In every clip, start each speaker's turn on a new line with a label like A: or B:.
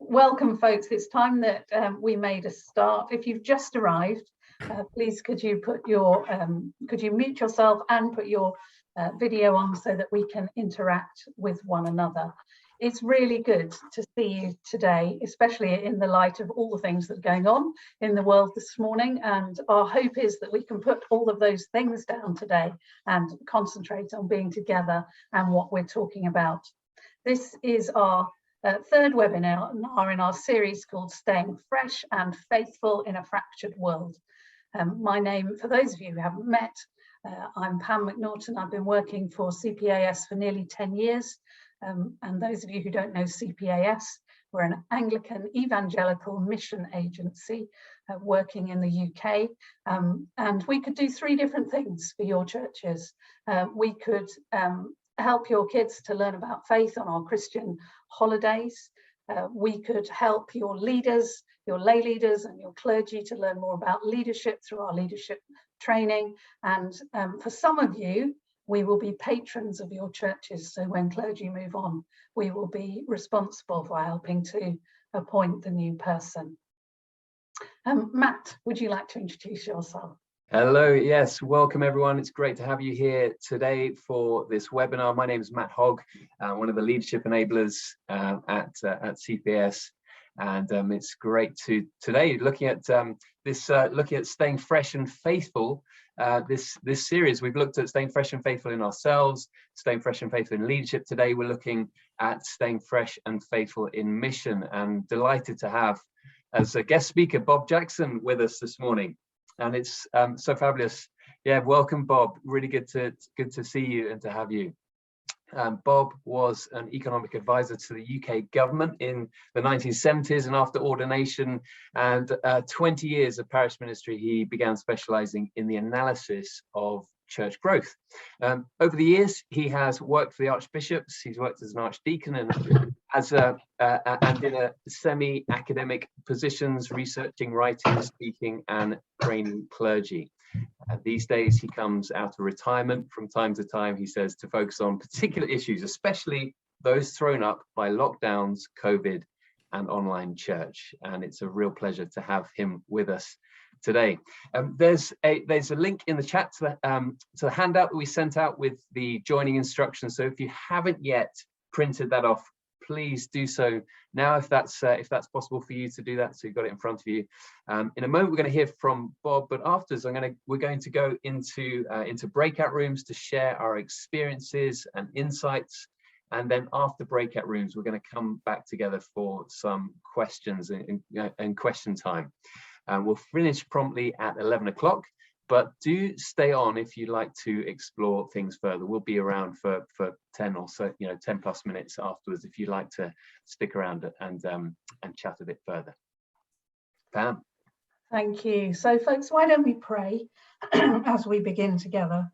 A: Welcome, folks. It's time that we made a start. If you've just arrived, please could you mute yourself and put your video on so that we can interact with one another. It's really good to see you today, especially in the light of all the things that are going on in the world this morning. And our hope is that we can put all of those things down today and concentrate on being together and what we're talking about. This is our third webinar in our series called Staying Fresh and Faithful in a Fractured World. My name, for those of you who haven't met, I'm Pam McNaughton. I've been working for CPAS for nearly 10 years. And those of you who don't know CPAS, we're an Anglican evangelical mission agency working in the UK. And we could do three different things for your churches. We could help your kids to learn about faith on our Christian holidays. We could help your leaders, your lay leaders and your clergy to learn more about leadership through our leadership training. And for some of you, we will be patrons of your churches. So when clergy move on, we will be responsible for helping to appoint the new person. Matt, would you like to introduce yourself?
B: Hello, yes, welcome everyone. It's great to have you here today for this webinar. My name is Matt Hogg, one of the leadership enablers at CPAS, and it's great to today looking at looking at staying fresh and faithful. This series we've looked at staying fresh and faithful in ourselves, staying fresh and faithful in leadership. Today we're looking at staying fresh and faithful in mission, and delighted to have as a guest speaker Bob Jackson with us this morning. And it's so fabulous. Yeah, welcome, Bob. Really good to see you and to have you. Bob was an economic advisor to the UK government in the 1970s, and after ordination and 20 years of parish ministry, he began specialising in the analysis of church growth. Over the years, he has worked for the archbishops. He's worked as an archdeacon and and in a semi-academic positions, researching, writing, speaking, and training clergy. These days, he comes out of retirement from time to time, he says, to focus on particular issues, especially those thrown up by lockdowns, COVID, and online church. And it's a real pleasure to have him with us today. There's a link in the chat to the handout that we sent out with the joining instructions. So if you haven't yet printed that off, please do so now if that's possible for you to do that, so you've got it in front of you. In a moment we're going to hear from Bob, but afterwards we're going to go into breakout rooms to share our experiences and insights, and then after breakout rooms we're going to come back together for some questions and question time. We'll finish promptly at 11 o'clock, but do stay on if you'd like to explore things further. We'll be around for 10 or so, 10 plus minutes afterwards if you'd like to stick around and chat a bit further. Pam.
A: Thank you. So folks, why don't we pray as we begin together?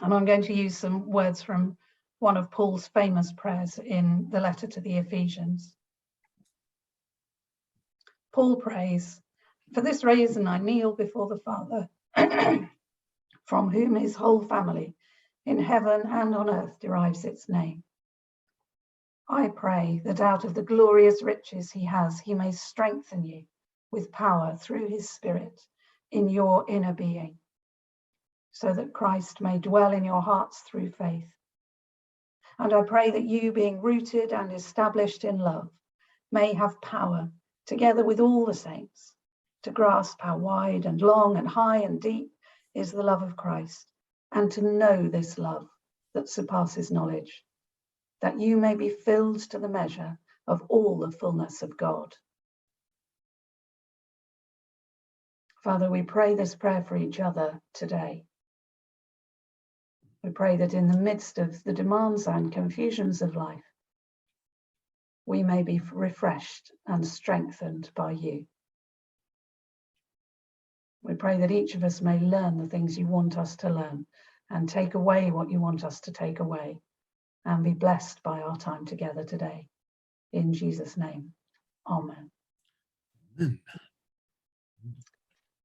A: And I'm going to use some words from one of Paul's famous prayers in the letter to the Ephesians. Paul prays, "For this reason I kneel before the Father, from whom his whole family in heaven and on earth derives its name. I pray that out of the glorious riches he has, he may strengthen you with power through his Spirit in your inner being, so that Christ may dwell in your hearts through faith. And I pray that you, being rooted and established in love, may have power, together with all the saints, to grasp how wide and long and high and deep is the love of Christ, and to know this love that surpasses knowledge, that you may be filled to the measure of all the fullness of God." Father, we pray this prayer for each other today. We pray that in the midst of the demands and confusions of life, we may be refreshed and strengthened by you. We pray that each of us may learn the things you want us to learn and take away what you want us to take away, and be blessed by our time together today. In Jesus' name, amen.
C: Amen.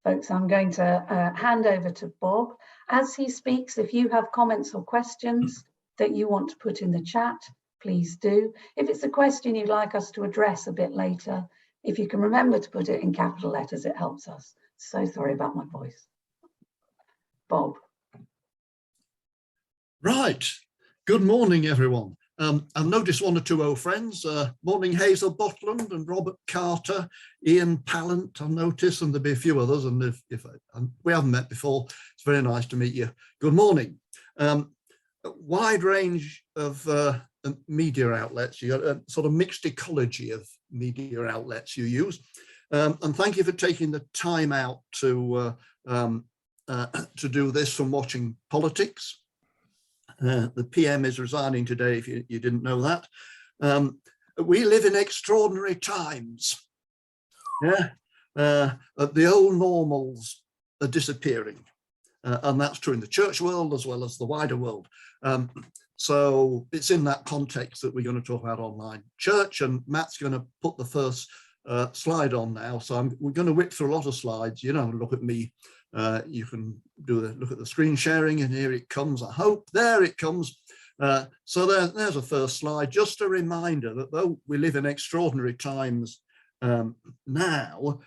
A: Folks, I'm going to hand over to Bob. As he speaks, if you have comments or questions that you want to put in the chat, please do. If it's a question you'd like us to address a bit later, if you can remember to put it in capital letters, it helps us. So sorry about my voice. Bob.
C: Right. Good morning, everyone. I've noticed one or two old friends. Morning, Hazel Botland and Robert Carter, Ian Pallant, I've noticed, and there'll be a few others. And if we haven't met before, it's very nice to meet you. Good morning. A wide range of media outlets. You got a sort of mixed ecology of media outlets you use. And thank you for taking the time out to do this from watching politics. The PM is resigning today, if you didn't know that. We live in extraordinary times. Yeah, the old normals are disappearing. And that's true in the church world as well as the wider world. So it's in that context that we're going to talk about online church, and Matt's going to put the first slide on now. So we're going to whip through a lot of slides. You don't look at me. You can look at the screen sharing, and here it comes. I hope there it comes. So there's a first slide. Just a reminder that though we live in extraordinary times now,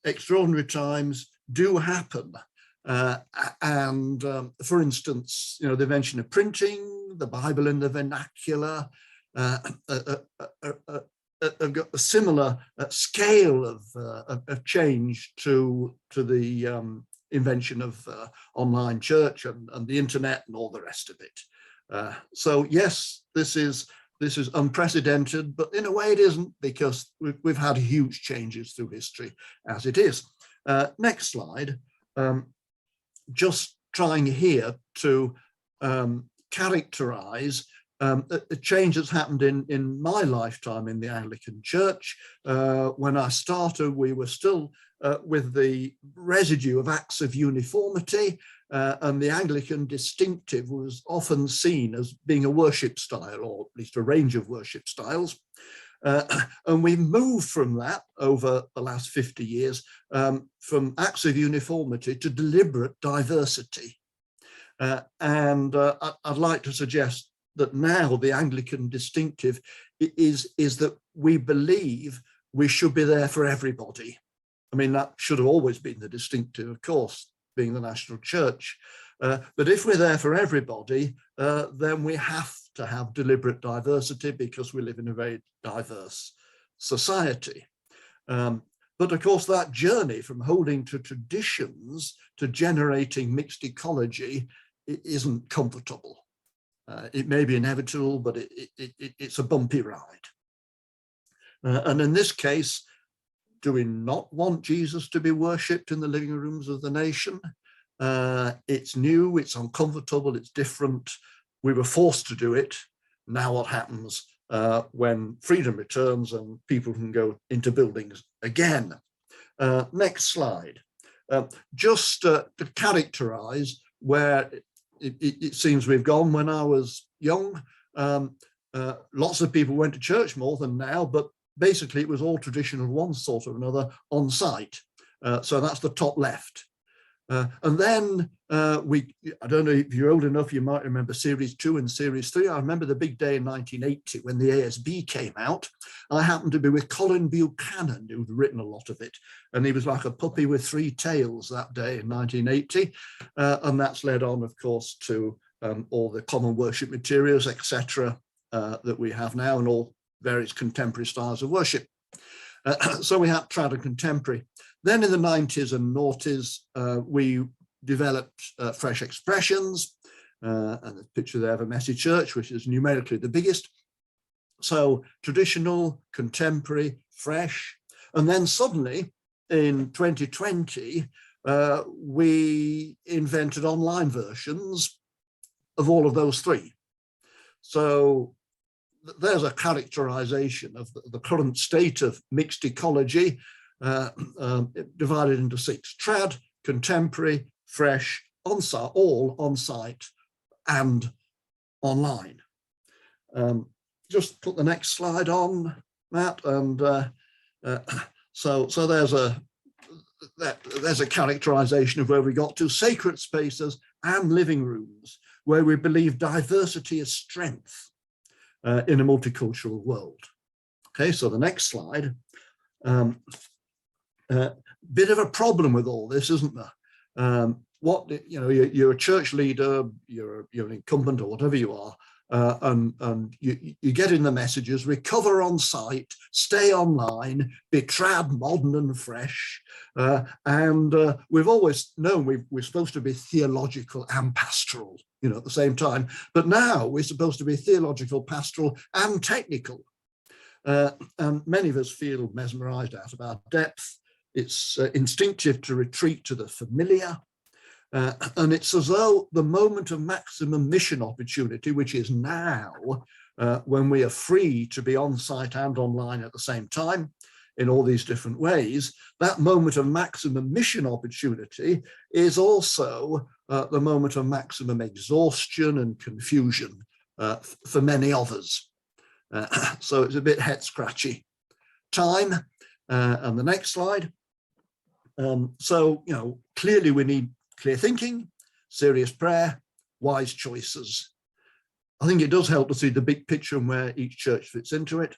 C: extraordinary times do happen. For instance, the invention of printing, the Bible in the vernacular, have got a similar scale of change to the invention of online church and the internet and all the rest of it. So yes, this is unprecedented, but in a way it isn't, because we've had huge changes through history as it is. Next slide. Just trying here to characterize a change that's happened in my lifetime in the Anglican Church. When I started, we were still with the residue of acts of uniformity, and the Anglican distinctive was often seen as being a worship style, or at least a range of worship styles. And we moved from that over the last 50 years, from acts of uniformity to deliberate diversity. I'd like to suggest that now the Anglican distinctive is that we believe we should be there for everybody. I mean, that should have always been the distinctive, of course, being the national church. But if we're there for everybody, then we have to have deliberate diversity, because we live in a very diverse society. But of course, that journey from holding to traditions to generating mixed ecology isn't comfortable. It may be inevitable, but it's a bumpy ride. And in this case, do we not want Jesus to be worshipped in the living rooms of the nation? It's new, it's uncomfortable, it's different. We were forced to do it. Now what happens when freedom returns and people can go into buildings again? Next slide. Just to characterize where it seems we've gone. When I was young, lots of people went to church more than now, but basically it was all tradition of one sort or another on site. So that's the top left. And then I don't know if you're old enough, you might remember series 2 and series 3. I remember the big day in 1980 when the ASB came out. I happened to be with Colin Buchanan, who'd written a lot of it. And he was like a puppy with 3 tails that day in 1980. And that's led on, of course, to all the common worship materials, etc., that we have now, and all various contemporary styles of worship. So we had trad and contemporary. Then in the 90s and noughties, we developed fresh expressions, and the picture there of a messy church, which is numerically the biggest. So traditional, contemporary, fresh. And then suddenly in 2020, we invented online versions of all of those 3. So there's a characterization of the current state of mixed ecology, divided into 6: trad, contemporary, fresh, on-site, all on-site and online. Just put the next slide on, Matt, and so there's a characterization of where we got to: sacred spaces and living rooms, where we believe diversity is strength. in a multicultural world. Okay, so the next slide. Bit of a problem with all this, isn't there? You're a church leader, you're an incumbent or whatever you are, and you get in the messages: recover on site, stay online, be trad, modern and fresh. And we've always known we're supposed to be theological and pastoral, at the same time. But now we're supposed to be theological, pastoral and technical. And many of us feel mesmerized out of our depth. It's instinctive to retreat to the familiar. And it's as though the moment of maximum mission opportunity, which is now, when we are free to be on site and online at the same time in all these different ways, that moment of maximum mission opportunity is also the moment of maximum exhaustion and confusion for many of us. So it's a bit head scratchy. Time, and the next slide. So, clearly we need clear thinking, serious prayer, wise choices. I think it does help to see the big picture and where each church fits into it,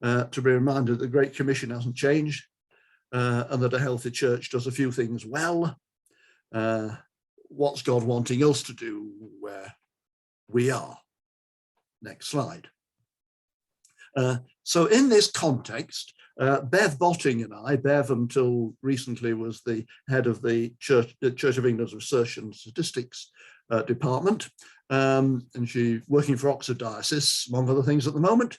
C: to be reminded that the Great Commission hasn't changed, and that a healthy church does a few things well. What's God wanting us to do where we are? Next slide. So in this context, Bev Botting and I, Bev until recently was the head of the Church of England's Research and Statistics Department, and she's working for Oxford Diocese, among other things at the moment.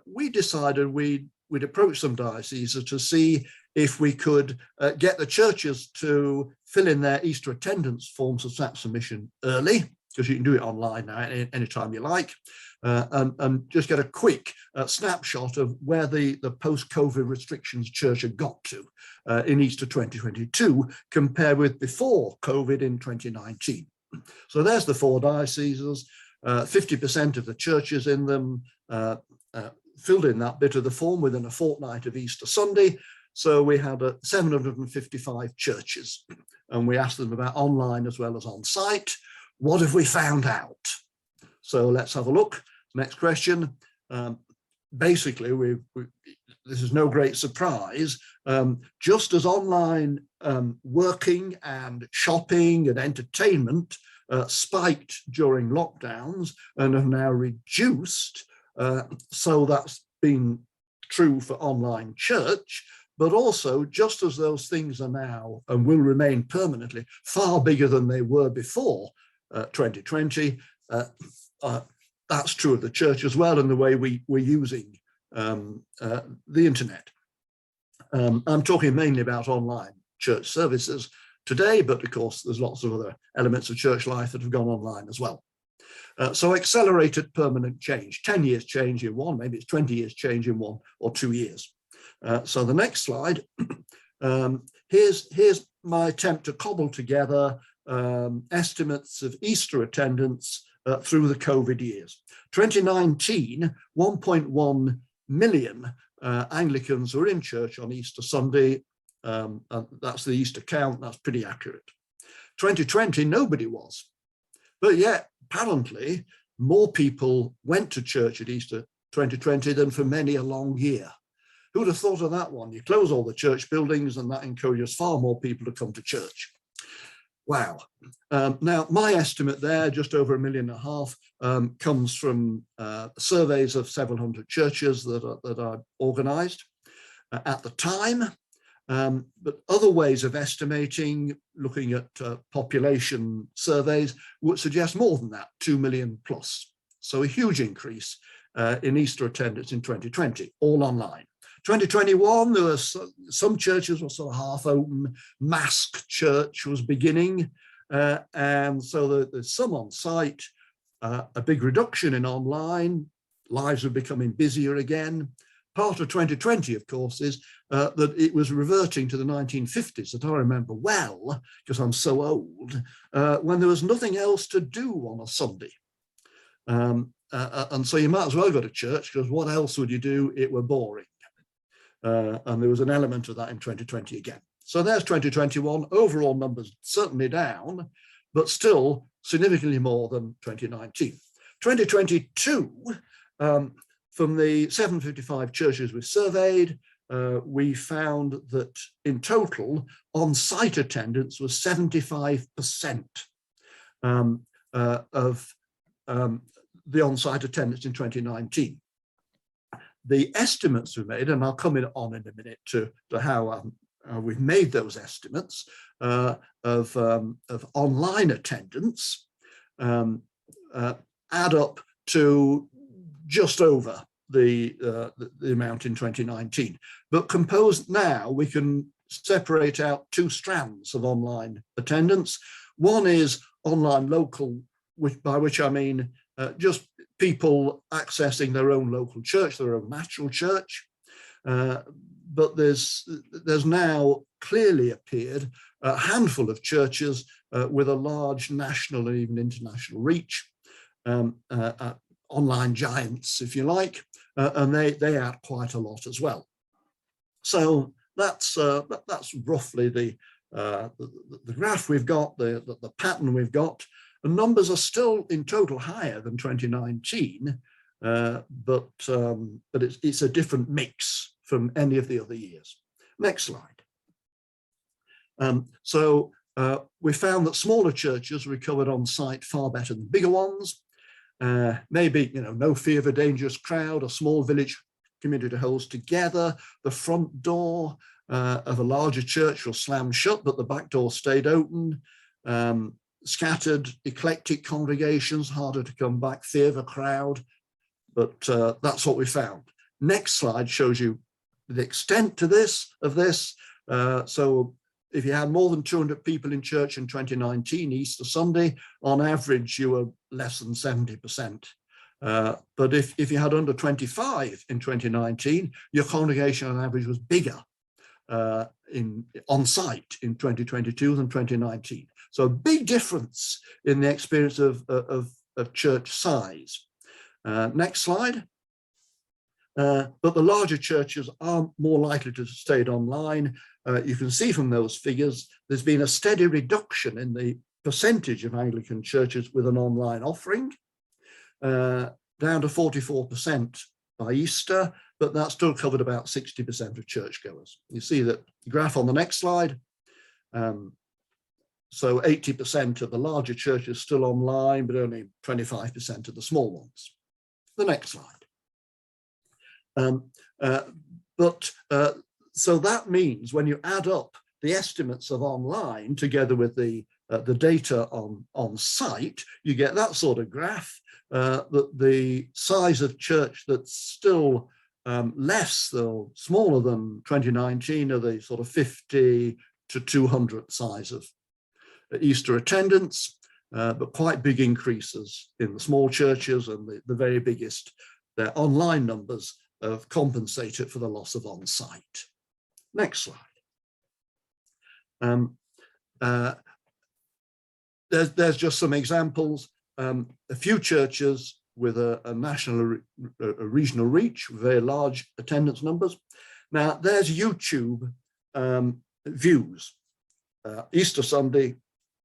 C: We decided we'd approach some dioceses to see if we could get the churches to fill in their Easter attendance forms of SAP submission early, because you can do it online now anytime you like. And just get a quick snapshot of where the post-COVID restrictions church had got to in Easter 2022 compared with before COVID in 2019. So there's the 4 dioceses, 50% of the churches in them filled in that bit of the form within a fortnight of Easter Sunday. So we had 755 churches, and we asked them about online as well as on site. What have we found out? So let's have a look. Next question. Basically, this is no great surprise. Just as online working and shopping and entertainment spiked during lockdowns and have now reduced, so that's been true for online church, but also just as those things are now and will remain permanently far bigger than they were before 2020, that's true of the church as well, and the way we're using the internet. I'm talking mainly about online church services today, but of course there's lots of other elements of church life that have gone online as well. So accelerated permanent change, 10 years change in one, maybe it's 20 years change in 1 or 2 years. So the next slide, here's my attempt to cobble together estimates of Easter attendance through the COVID years. 2019, 1.1 million Anglicans were in church on Easter Sunday. And that's the Easter count, that's pretty accurate. 2020, nobody was. But yet, apparently, more people went to church at Easter 2020 than for many a long year. Who'd have thought of that one? You close all the church buildings and that encourages far more people to come to church. Wow. Now, my estimate there, just over 1.5 million, comes from surveys of several hundred churches that are organised at the time. But other ways of estimating, looking at population surveys, would suggest more than that, 2 million plus. So a huge increase in Easter attendance in 2020, all online. 2021, there were some churches were sort of half open, mask church was beginning, and so there's some on site, a big reduction in online, lives are becoming busier again. Part of 2020, of course, is that it was reverting to the 1950s that I remember well, because I'm so old, when there was nothing else to do on a Sunday. And so you might as well go to church, because what else would you do? It were boring. And there was an element of that in 2020 again. So there's 2021, overall numbers certainly down, but still significantly more than 2019. 2022, from the 755 churches we surveyed, we found that in total on-site attendance was 75% of the on-site attendance in 2019. The estimates we made, and I'll come on in a minute to how we've made those estimates of online attendance, add up to just over the amount in 2019. But composed now, we can separate out two strands of online attendance. One is online local, by which I mean just people accessing their own local church, their own natural church. But there's now clearly appeared a handful of churches with a large national and even international reach, online giants, if you like, and they add quite a lot as well. So that's roughly the graph we've got, the pattern we've got. The numbers are still in total higher than 2019, but it's a different mix from any of the other years. Next slide. So we found that smaller churches recovered on site far better than bigger ones. Maybe, no fear of a dangerous crowd, a small village community holds together. The front door of a larger church was slammed shut, but the back door stayed open. Scattered, eclectic congregations, harder to come back, fear of a crowd, but that's what we found. Next slide shows you the extent of this. So if you had more than 200 people in church in 2019, Easter Sunday, on average, you were less than 70%. But if you had under 25 in 2019, your congregation on average was bigger on site in 2022 than 2019. So a big difference in the experience of church size. Next slide. But the larger churches are more likely to have stayed online. You can see from those figures, there's been a steady reduction in the percentage of Anglican churches with an online offering, down to 44% by Easter, but that still covered about 60% of churchgoers. You see that graph on the next slide. So 80% of the larger churches still online, but only 25% of the small ones. The next slide. So that means when you add up the estimates of online together with the data on site, you get that sort of graph, that the size of church that's still smaller than 2019 are the sort of 50 to 200 size of Easter attendance, but quite big increases in the small churches, and the very biggest, their online numbers have compensated for the loss of on-site. Next slide. There's just some examples. A few churches with a national, a regional reach, very large attendance numbers. Now there's YouTube views. Easter Sunday,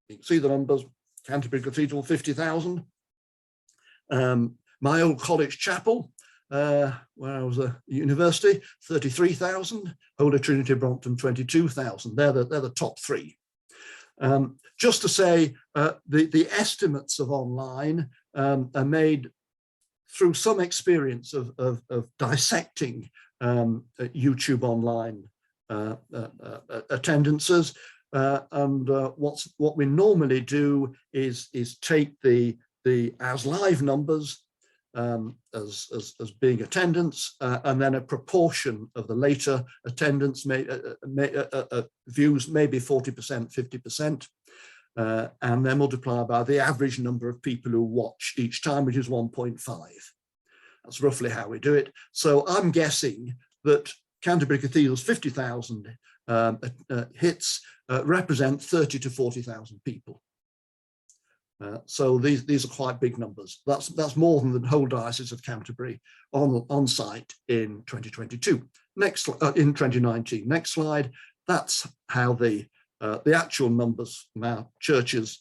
C: you can see the numbers. Canterbury Cathedral, 50,000. My old college chapel, where I was at university, 33,000. Holy Trinity Brompton, 22,000. They're the top three. Just to say, the estimates of online are made through some experience of dissecting YouTube online attendances. And what we normally do is take the as live numbers as being attendance, and then a proportion of the later attendance views, maybe 40%, 50%, and then multiply by the average number of people who watch each time, which is 1.5. That's roughly how we do it. So I'm guessing that Canterbury Cathedral's 50,000 hits represent 30 to 40,000 people. So these are quite big numbers. That's more than the whole Diocese of Canterbury on site in 2022. Next, in 2019. Next slide. That's how the actual numbers now churches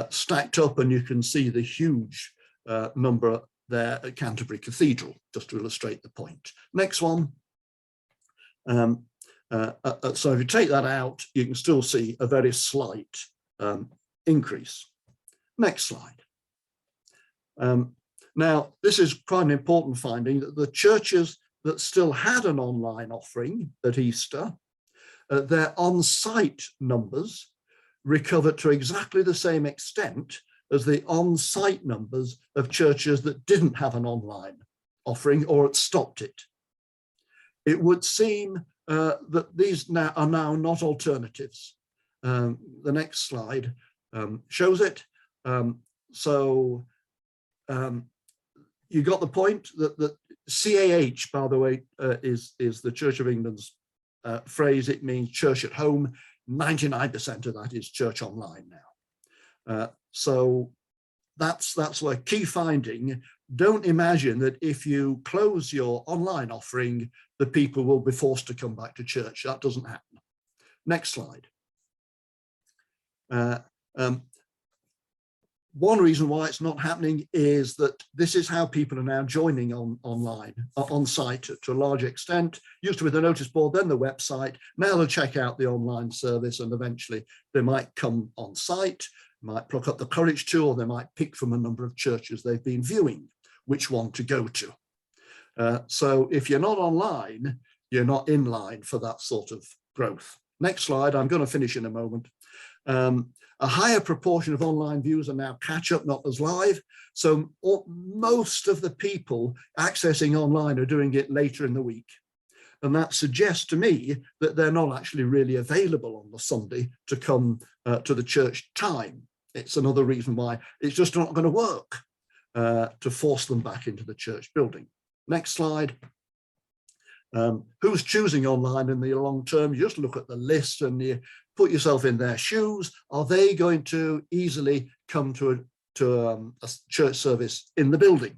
C: stacked up, and you can see the huge number there at Canterbury Cathedral, just to illustrate the point. Next one. So if you take that out, you can still see a very slight increase. Next slide. Now, this is quite an important finding, that the churches that still had an online offering at Easter, their on-site numbers recovered to exactly the same extent as the on-site numbers of churches that didn't have an online offering or had stopped it. It would seem that these are now not alternatives. The next slide shows it. You got the point that CAH, by the way, is the Church of England's phrase. It means church at home. 99% of that is church online now. So that's a key finding. Don't imagine that if you close your online offering, the people will be forced to come back to church. That doesn't happen. Next slide. One reason why it's not happening is that this is how people are now joining online, on site to a large extent. Used to be the notice board, then the website. Now they'll check out the online service, and eventually they might come on site, might pluck up the courage to, or they might pick from a number of churches they've been viewing which one to go to. So if you're not online, you're not in line for that sort of growth. Next slide. I'm going to finish in a moment. A higher proportion of online views are now catch up, not as live. So most of the people accessing online are doing it later in the week. And that suggests to me that they're not actually really available on the Sunday to come to the church time. It's another reason why it's just not going to work to force them back into the church building. Next slide. Who's choosing online in the long term? You just look at the list and you put yourself in their shoes. Are they going to easily come to a church service in the building?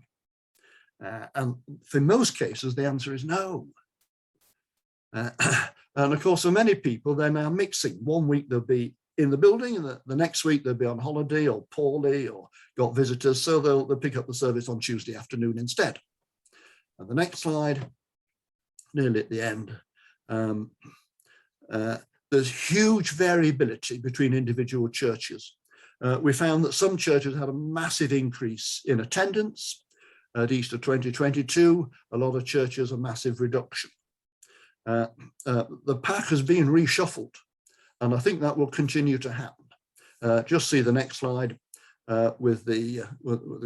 C: And for most cases, the answer is no. And of course, for many people, they're now mixing. 1 week they'll be in the building, and the next week they'll be on holiday or poorly or got visitors, so they'll pick up the service on Tuesday afternoon instead. And the next slide, nearly at the end. There's huge variability between individual churches. We found that some churches had a massive increase in attendance. At Easter 2022, a lot of churches a massive reduction. The pack has been reshuffled, and I think that will continue to happen. Just see the next slide with the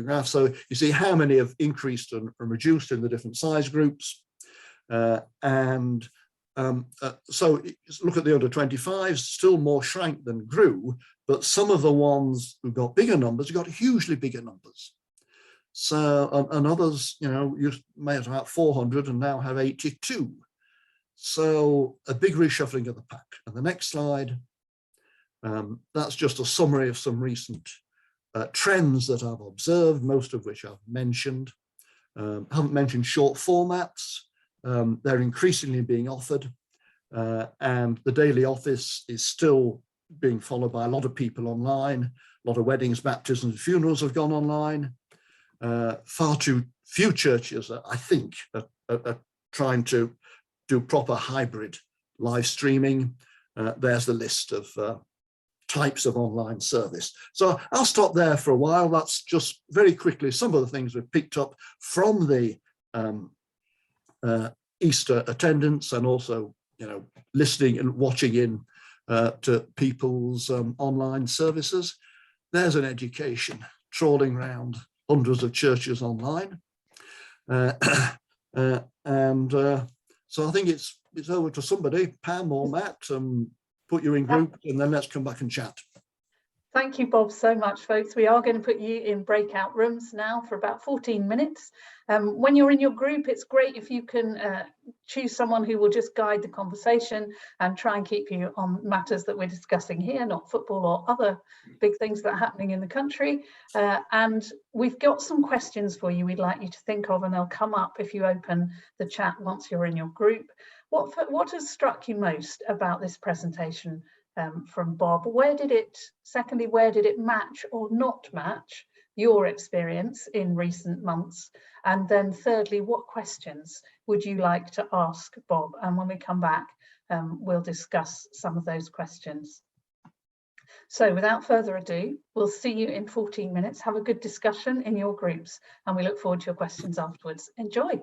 C: graph. So you see how many have increased and reduced in the different size groups. So look at the under 25s, still more shrank than grew, but some of the ones who got bigger numbers got hugely bigger numbers. So, and others, you may have about 400 and now have 82. So a big reshuffling of the pack. And the next slide, that's just a summary of some recent trends that I've observed, most of which I've mentioned. Haven't mentioned short formats. They're increasingly being offered, and the daily office is still being followed by a lot of people online. A lot of weddings, baptisms, and funerals have gone online. Far too few churches, I think, are trying to do proper hybrid live streaming. There's the list of types of online service. So I'll stop there for a while. That's just very quickly some of the things we've picked up from the Easter attendance, and also, listening and watching in to people's online services. There's an education, trawling around hundreds of churches online. So I think it's over to somebody, Pam or Matt, put you in group, and then let's come back and chat.
A: Thank you, Bob, so much, folks. We are going to put you in breakout rooms now for about 14 minutes. When you're in your group, it's great if you can choose someone who will just guide the conversation and try and keep you on matters that we're discussing here, not football or other big things that are happening in the country. And we've got some questions for you we'd like you to think of, and they'll come up if you open the chat once you're in your group. What has struck you most about this presentation from Bob? Secondly, where did it match or not match your experience in recent months? And then thirdly, what questions would you like to ask Bob? And when we come back, we'll discuss some of those questions. So without further ado, we'll see you in 14 minutes. Have a good discussion in your groups, and we look forward to your questions afterwards. Enjoy.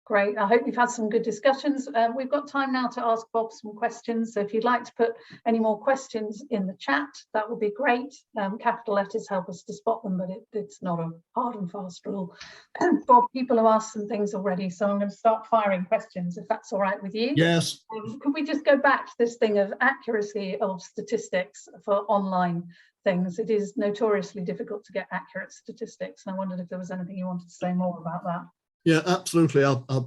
A: Great, I hope you've had some good discussions. We've got time now to ask Bob some questions. So if you'd like to put any more questions in the chat, that would be great. Capital letters help us to spot them, but it's not a hard and fast rule. Bob, people have asked some things already, so I'm going to start firing questions, if that's all right with you.
C: Yes.
A: Could we just go back to this thing of accuracy of statistics for online things? It is notoriously difficult to get accurate statistics, and I wondered if there was anything you wanted to say more about that.
C: Yeah, absolutely. I've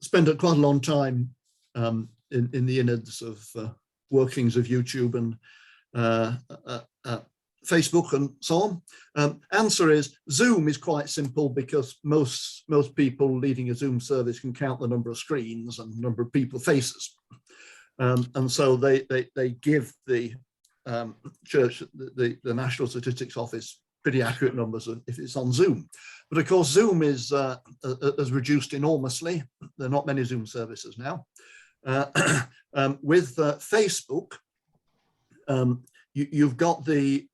C: spent quite a long time in the innards of workings of YouTube and Facebook and so on. Answer is Zoom is quite simple, because most people leading a Zoom service can count the number of screens and number of people faces, and so they give the church, the National Statistics Office, pretty accurate numbers if it's on Zoom. But of course, Zoom is has reduced enormously. There are not many Zoom services now. With Facebook, you've got the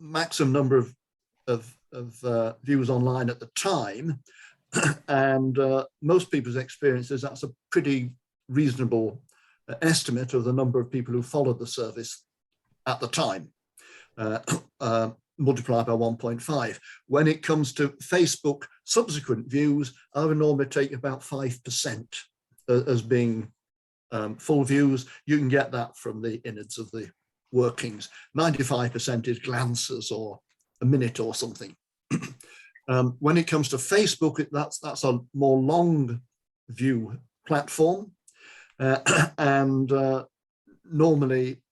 C: maximum number of views online at the time, and most people's experiences, that's a pretty reasonable estimate of the number of people who followed the service at the time. Multiplied by 1.5. When it comes to Facebook subsequent views, I would normally take about 5% as being full views. You can get that from the innards of the workings. 95% is glances or a minute or something. When it comes to Facebook, that's a more long view platform, and normally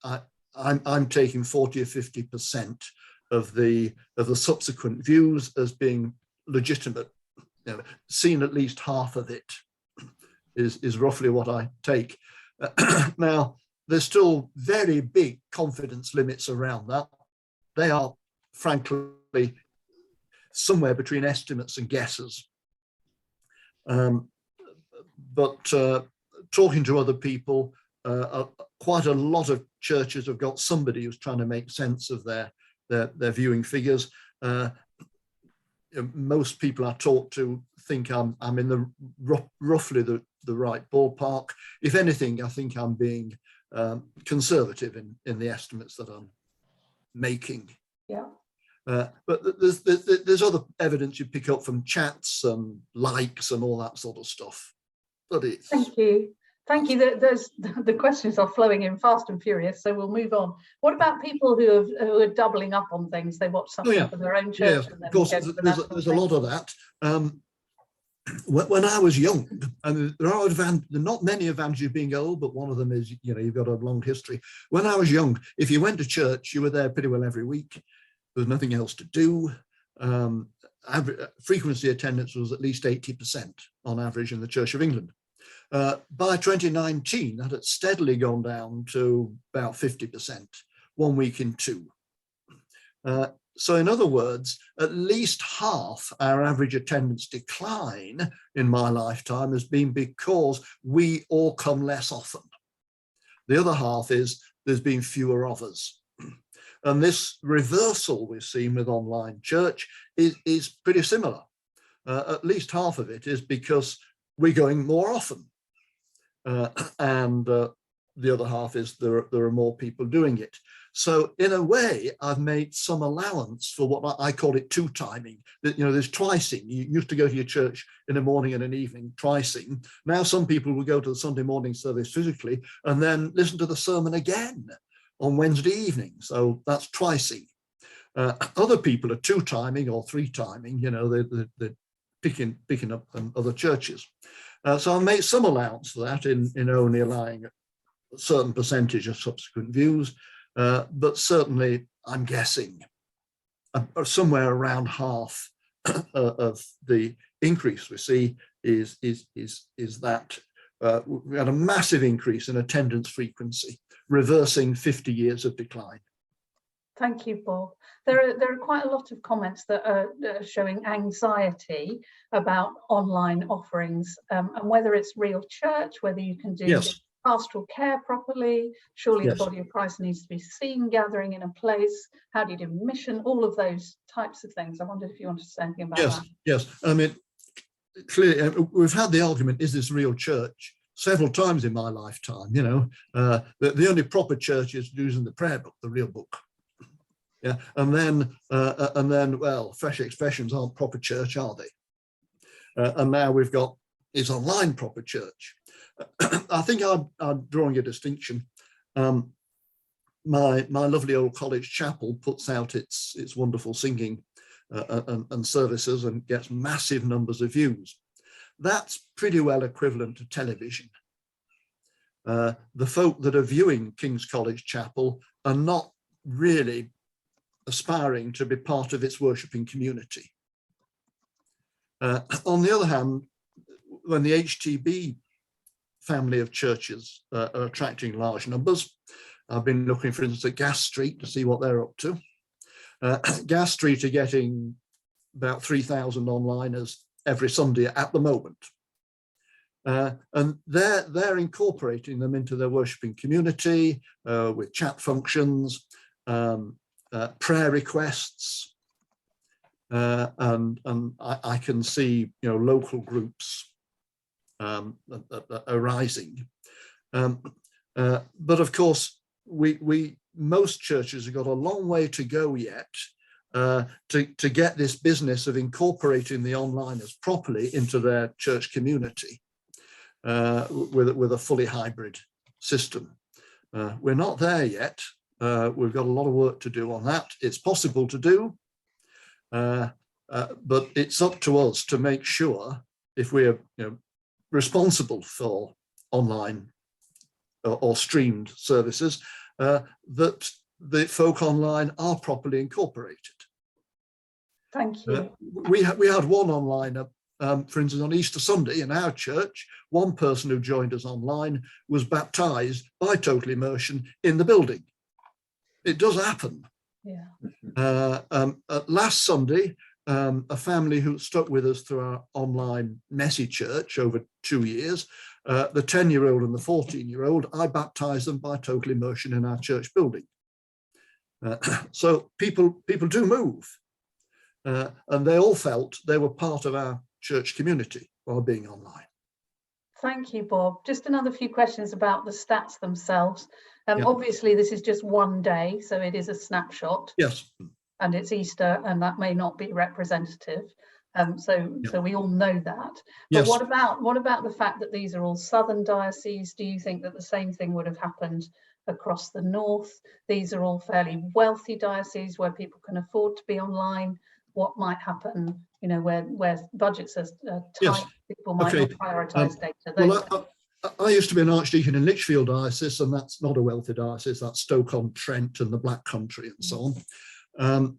C: I'm taking 40 or 50% of the subsequent views as being legitimate. Seeing at least half of it is roughly what I take. Now, there's still very big confidence limits around that. They are, frankly, somewhere between estimates and guesses. But talking to other people, quite a lot of churches have got somebody who's trying to make sense of their viewing figures. Most people I talk to think I'm in the roughly the right ballpark. If anything, I think I'm being conservative in the estimates that I'm making.
A: Yeah.
C: But there's other evidence you pick up from chats and likes and all that sort of stuff. But it's...
A: Thank you. Thank you. The questions are flowing in fast and furious, so we'll move on. What about people who are doubling up on things? They watch something for their own church.
C: Yeah,
A: and then
C: of course, there's a lot of that. When I was young, and there are not many evangelists being old, but one of them is, you've got a long history. When I was young, if you went to church, you were there pretty well every week. There was nothing else to do. Frequency attendance was at least 80% on average in the Church of England. By 2019, that had steadily gone down to about 50%, 1 week in 2. So in other words, at least half our average attendance decline in my lifetime has been because we all come less often. The other half is there's been fewer of us. And this reversal we've seen with online church is pretty similar. At least half of it is because we're going more often. And the other half is there are more people doing it. So in a way, I've made some allowance for what I call it two-timing. There's twicing. You used to go to your church in a morning and an evening, twicing. Now some people will go to the Sunday morning service physically and then listen to the sermon again on Wednesday evening. So that's twicing. Other people are two-timing or three-timing. They're picking up other churches. So I made some allowance for that in only allowing a certain percentage of subsequent views, but certainly I'm guessing somewhere around half of the increase we see is that we had a massive increase in attendance frequency, reversing 50 years of decline.
A: Thank you, Bob. There are quite a lot of comments that are showing anxiety about online offerings, and whether it's real church, whether you can do
C: Yes.
A: pastoral care properly. Surely
C: Yes.
A: the body of Christ needs to be seen gathering in a place. How do you do mission? All of those types of things. I wondered if you wanted to say anything about that.
C: Yes. I mean, clearly, we've had the argument, is this real church, several times in my lifetime. You know, the only proper church is using the prayer book, the real book. Yeah, and then, well, fresh expressions aren't proper church, are they? And now we've got is online proper church. I think I'm drawing a distinction. My lovely old college chapel puts out its wonderful singing and services and gets massive numbers of views. That's pretty well equivalent to television. The folk that are viewing King's College Chapel are not really aspiring to be part of its worshipping community. On the other hand, when the HTB family of churches are attracting large numbers, I've been looking, for instance, at Gas Street to see what they're up to. Gas Street are getting about 3,000 onliners every Sunday at the moment. And they're incorporating them into their worshipping community with chat functions, prayer requests, and I can see, you know, local groups arising. But of course, most churches have got a long way to go yet to get this business of incorporating the onliners properly into their church community with a fully hybrid system. We're not there yet. We've got a lot of work to do on that. It's possible to do, but it's up to us to make sure, if we're responsible for online or streamed services, that the folk online are properly incorporated.
A: Thank you.
C: We had one onliner, for instance, on Easter Sunday in our church. One person who joined us online was baptized by total immersion in the building. It does happen.
A: Yeah.
C: Last Sunday, a family who stuck with us through our online messy church over 2 years, the 10-year-old and the 14-year-old, I baptized them by total immersion in our church building. So people do move, and they all felt they were part of our church community while being online.
A: Thank you, Bob. Just another few questions about the stats themselves.
C: Yeah.
A: Obviously, this is just one day, so it is a snapshot.
C: Yes.
A: And it's Easter, and that may not be representative. So we all know that. But
C: Yes.
A: what about the fact that these are all southern dioceses? Do you think that the same thing would have happened across the north? These are all fairly wealthy dioceses where people can afford to be online. What might happen, you know, where budgets are tight,
C: Yes.
A: people might
C: Okay.
A: not prioritise data.
C: Well, I used to be an archdeacon in Lichfield diocese, and that's not a wealthy diocese. That's Stoke-on-Trent and the Black Country and so on.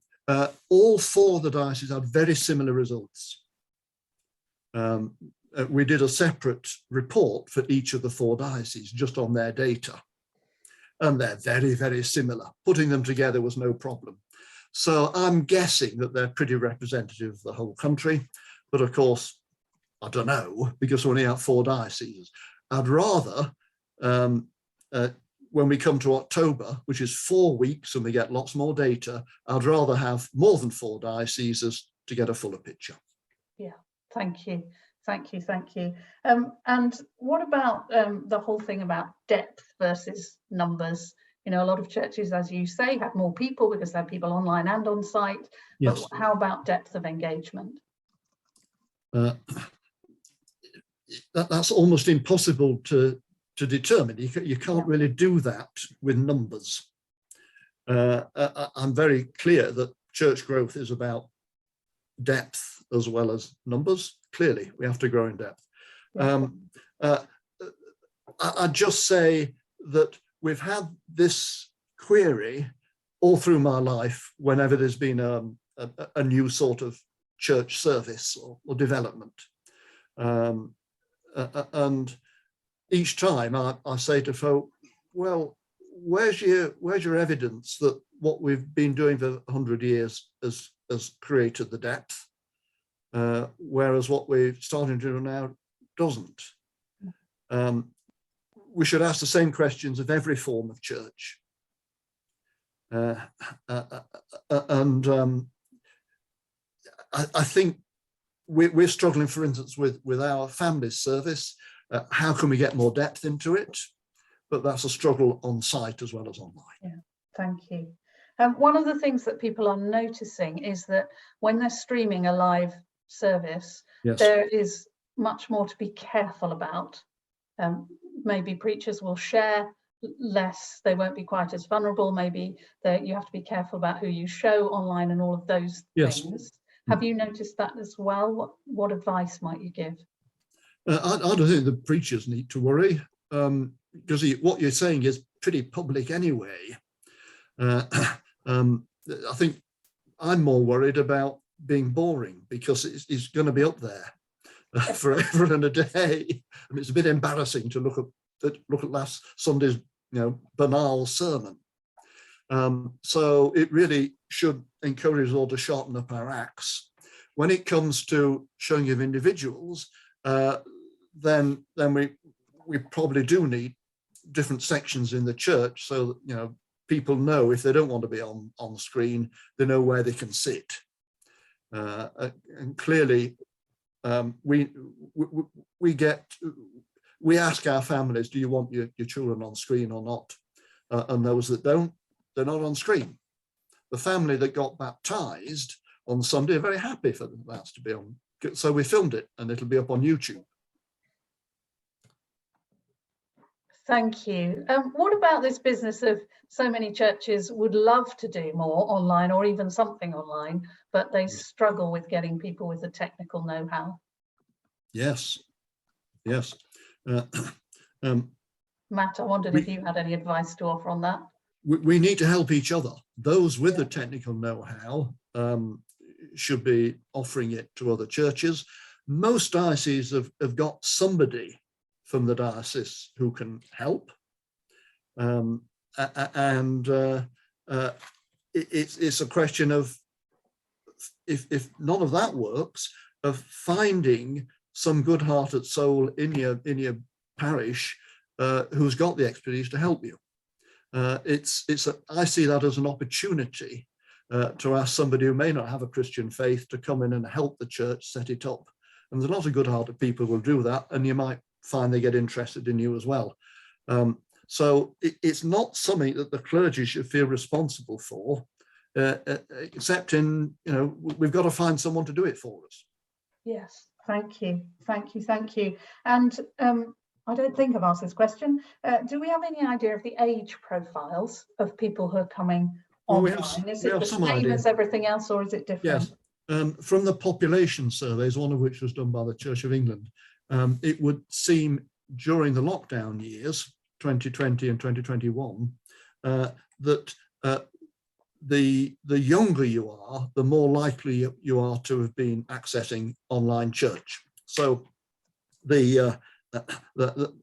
C: All four of the dioceses had very similar results. We did a separate report for each of the four dioceses just on their data, and they're very, very similar. Putting them together was no problem. So I'm guessing that they're pretty representative of the whole country, but of course, I don't know, because we only have four dioceses. I'd rather, when we come to October, which is 4 weeks and we get lots more data, I'd rather have more than four dioceses to get a fuller picture.
A: Yeah, thank you. And what about the whole thing about depth versus numbers? You know, a lot of churches, as you say, have more people because they have people online and on site.
C: Yes.
A: But how about depth of engagement?
C: That's almost impossible to determine. You can't really do that with numbers. I'm very clear that church growth is about depth as well as numbers. Clearly, we have to grow in depth. I'd just say that we've had this query all through my life whenever there's been a new sort of church service or development. And each time I say to folk, well, where's your evidence that what we've been doing for 100 years has created the depth, whereas what we're starting to do now doesn't? We should ask the same questions of every form of church. I think we're struggling, for instance, with our families service. How can we get more depth into it? But that's a struggle on site as well as online.
A: Yeah, thank you. One of the things that people are noticing is that when they're streaming a live service,
C: yes,
A: there is much more to be careful about. Maybe preachers will share less, they won't be quite as vulnerable, maybe you have to be careful about who you show online and all of those
C: yes.
A: things. Have you noticed that as well? What advice might you give?
C: I don't think the preachers need to worry, because what you're saying is pretty public anyway. I think I'm more worried about being boring, because it's going to be up there forever and a day. I mean, it's a bit embarrassing to look at last Sunday's banal sermon. So it really should encourage us all to sharpen up our axe. When it comes to showing of individuals, then we probably do need different sections in the church, so that people know if they don't want to be on screen, they know where they can sit. And clearly, we ask our families, do you want your children on screen or not? And those that don't, they're not on screen. The family that got baptized on Sunday are very happy for that to be on. So we filmed it and it'll be up on YouTube.
A: Thank you. What about this business of so many churches would love to do more online or even something online, but they struggle with getting people with the technical know-how?
C: Yes, yes.
A: Matt, I wondered if you had any advice to offer on that.
C: We need to help each other. Those with the technical know-how should be offering it to other churches. Most dioceses have got somebody from the diocese who can help. It's a question of, if none of that works, of finding some good-hearted soul in your parish who's got the expertise to help you. I see that as an opportunity to ask somebody who may not have a Christian faith to come in and help the church set it up. And there's a lot of good-hearted people who will do that, and you might find they get interested in you as well. So it's not something that the clergy should feel responsible for, except we've got to find someone to do it for us.
A: Yes, thank you. And I don't think I've asked this question. Do we have any idea of the age profiles of people who are coming online? Is it the same as everything else, or is it different?
C: Yes. From the population surveys, one of which was done by the Church of England, it would seem during the lockdown years, 2020 and 2021, that the younger you are, the more likely you are to have been accessing online church. So the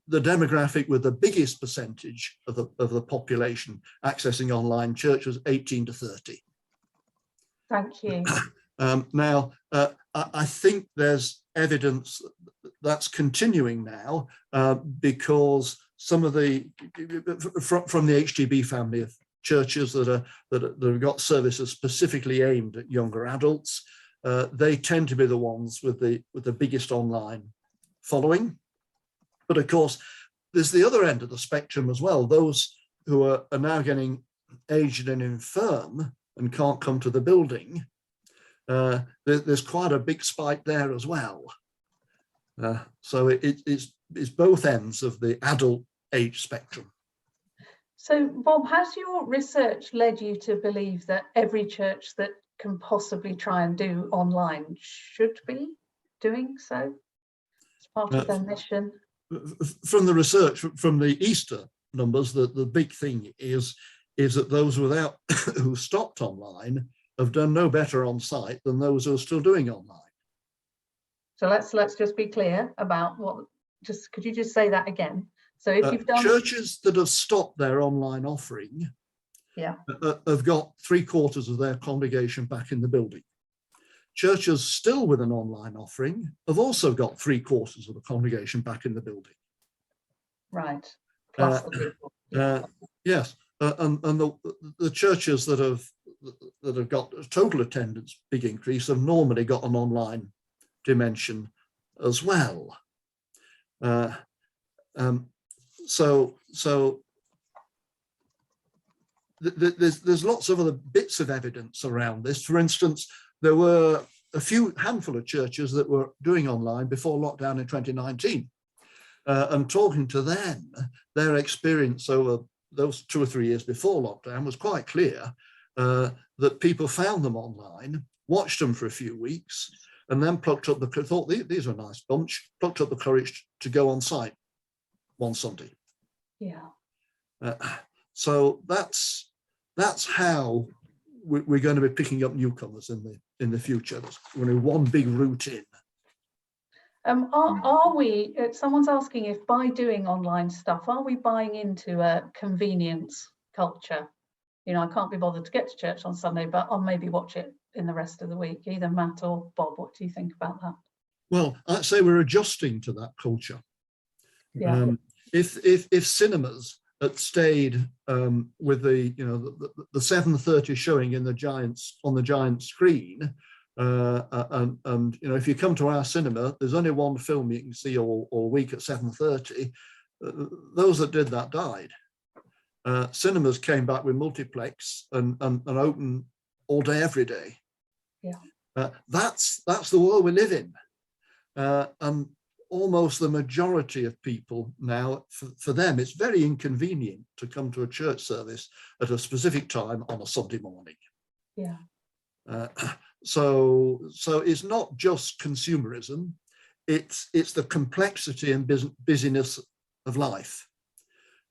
C: demographic with the biggest percentage of the population accessing online church was 18 to 30.
A: Thank you.
C: Now, I think there's evidence that's continuing now because some of the from the HTB family of churches that have got services specifically aimed at younger adults, they tend to be the ones with the biggest online following. But of course, there's the other end of the spectrum as well. Those who are now getting aged and infirm and can't come to the building. There's quite a big spike there as well. So it's both ends of the adult age spectrum.
A: So Bob, has your research led you to believe that every church that can possibly try and do online should be doing so as part of their mission?
C: From the research, from the Easter numbers, the big thing is that those who stopped online have done no better on site than those who are still doing online. So
A: let's just be clear about what. Could you just say that again? So if you've done
C: churches that have stopped their online offering,
A: yeah,
C: have got 3/4 of their congregation back in the building. Churches still with an online offering have also got 3/4 of the congregation back in the building.
A: right. Plus the people. Yeah.
C: Yes, and the churches that have got a total attendance big increase have normally got an online dimension as well. So there's lots of other bits of evidence around this. For instance, there were a handful of churches that were doing online before lockdown in 2019. And talking to them, their experience over those 2 or 3 years before lockdown was quite clear, that people found them online, watched them for a few weeks, and then thought these are a nice bunch, plucked up the courage to go on site one Sunday.
A: Yeah.
C: So that's how we're going to be picking up newcomers in the future. There's only one big route in.
A: Are we, someone's asking if by doing online stuff, are we buying into a convenience culture? You know, I can't be bothered to get to church on Sunday, but I'll maybe watch it in the rest of the week. Either Matt or Bob, what do you think about that?
C: Well, I'd say we're adjusting to that culture.
A: Yeah.
C: If cinemas had stayed with the 7:30 showing on the giant screen, and if you come to our cinema, there's only one film you can see all week at 7:30. Those that did that died. Cinemas came back with multiplex and open all day, every day.
A: Yeah.
C: That's the world we live in, and almost the majority of people now, for them, it's very inconvenient to come to a church service at a specific time on a Sunday morning.
A: Yeah.
C: So it's not just consumerism, it's the complexity and busyness of life.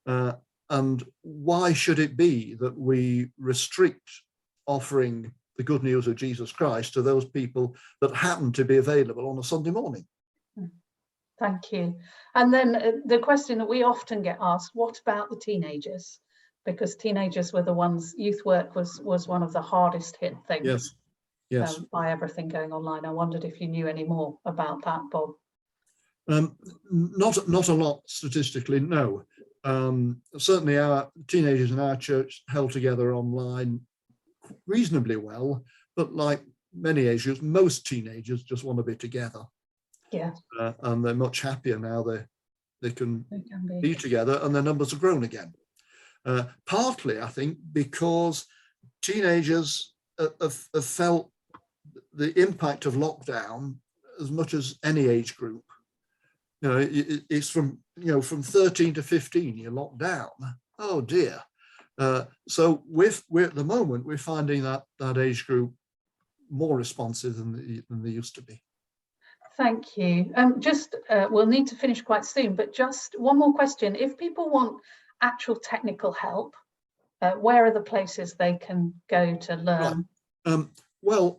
C: And why should it be that we restrict offering the good news of Jesus Christ to those people that happen to be available on a Sunday morning?
A: Thank you. And then the question that we often get asked, what about the teenagers? Because teenagers were the ones, youth work was one of the hardest hit things.
C: Yes.
A: By everything going online. I wondered if you knew any more about that, Bob.
C: Not a lot statistically, no. Certainly our teenagers in our church held together online reasonably well, but like many age groups, most teenagers just want to be together.
A: Yeah.
C: And they're much happier now they can be together, and their numbers have grown again. Partly, I think, because teenagers have felt the impact of lockdown as much as any age group. It's from 13 to 15 you're locked down. Oh dear. So we're at the moment we're finding that age group more responsive than they used to be.
A: Thank you. We'll need to finish quite soon, but just one more question. If people want actual technical help, where are the places they can go to learn?
C: Right.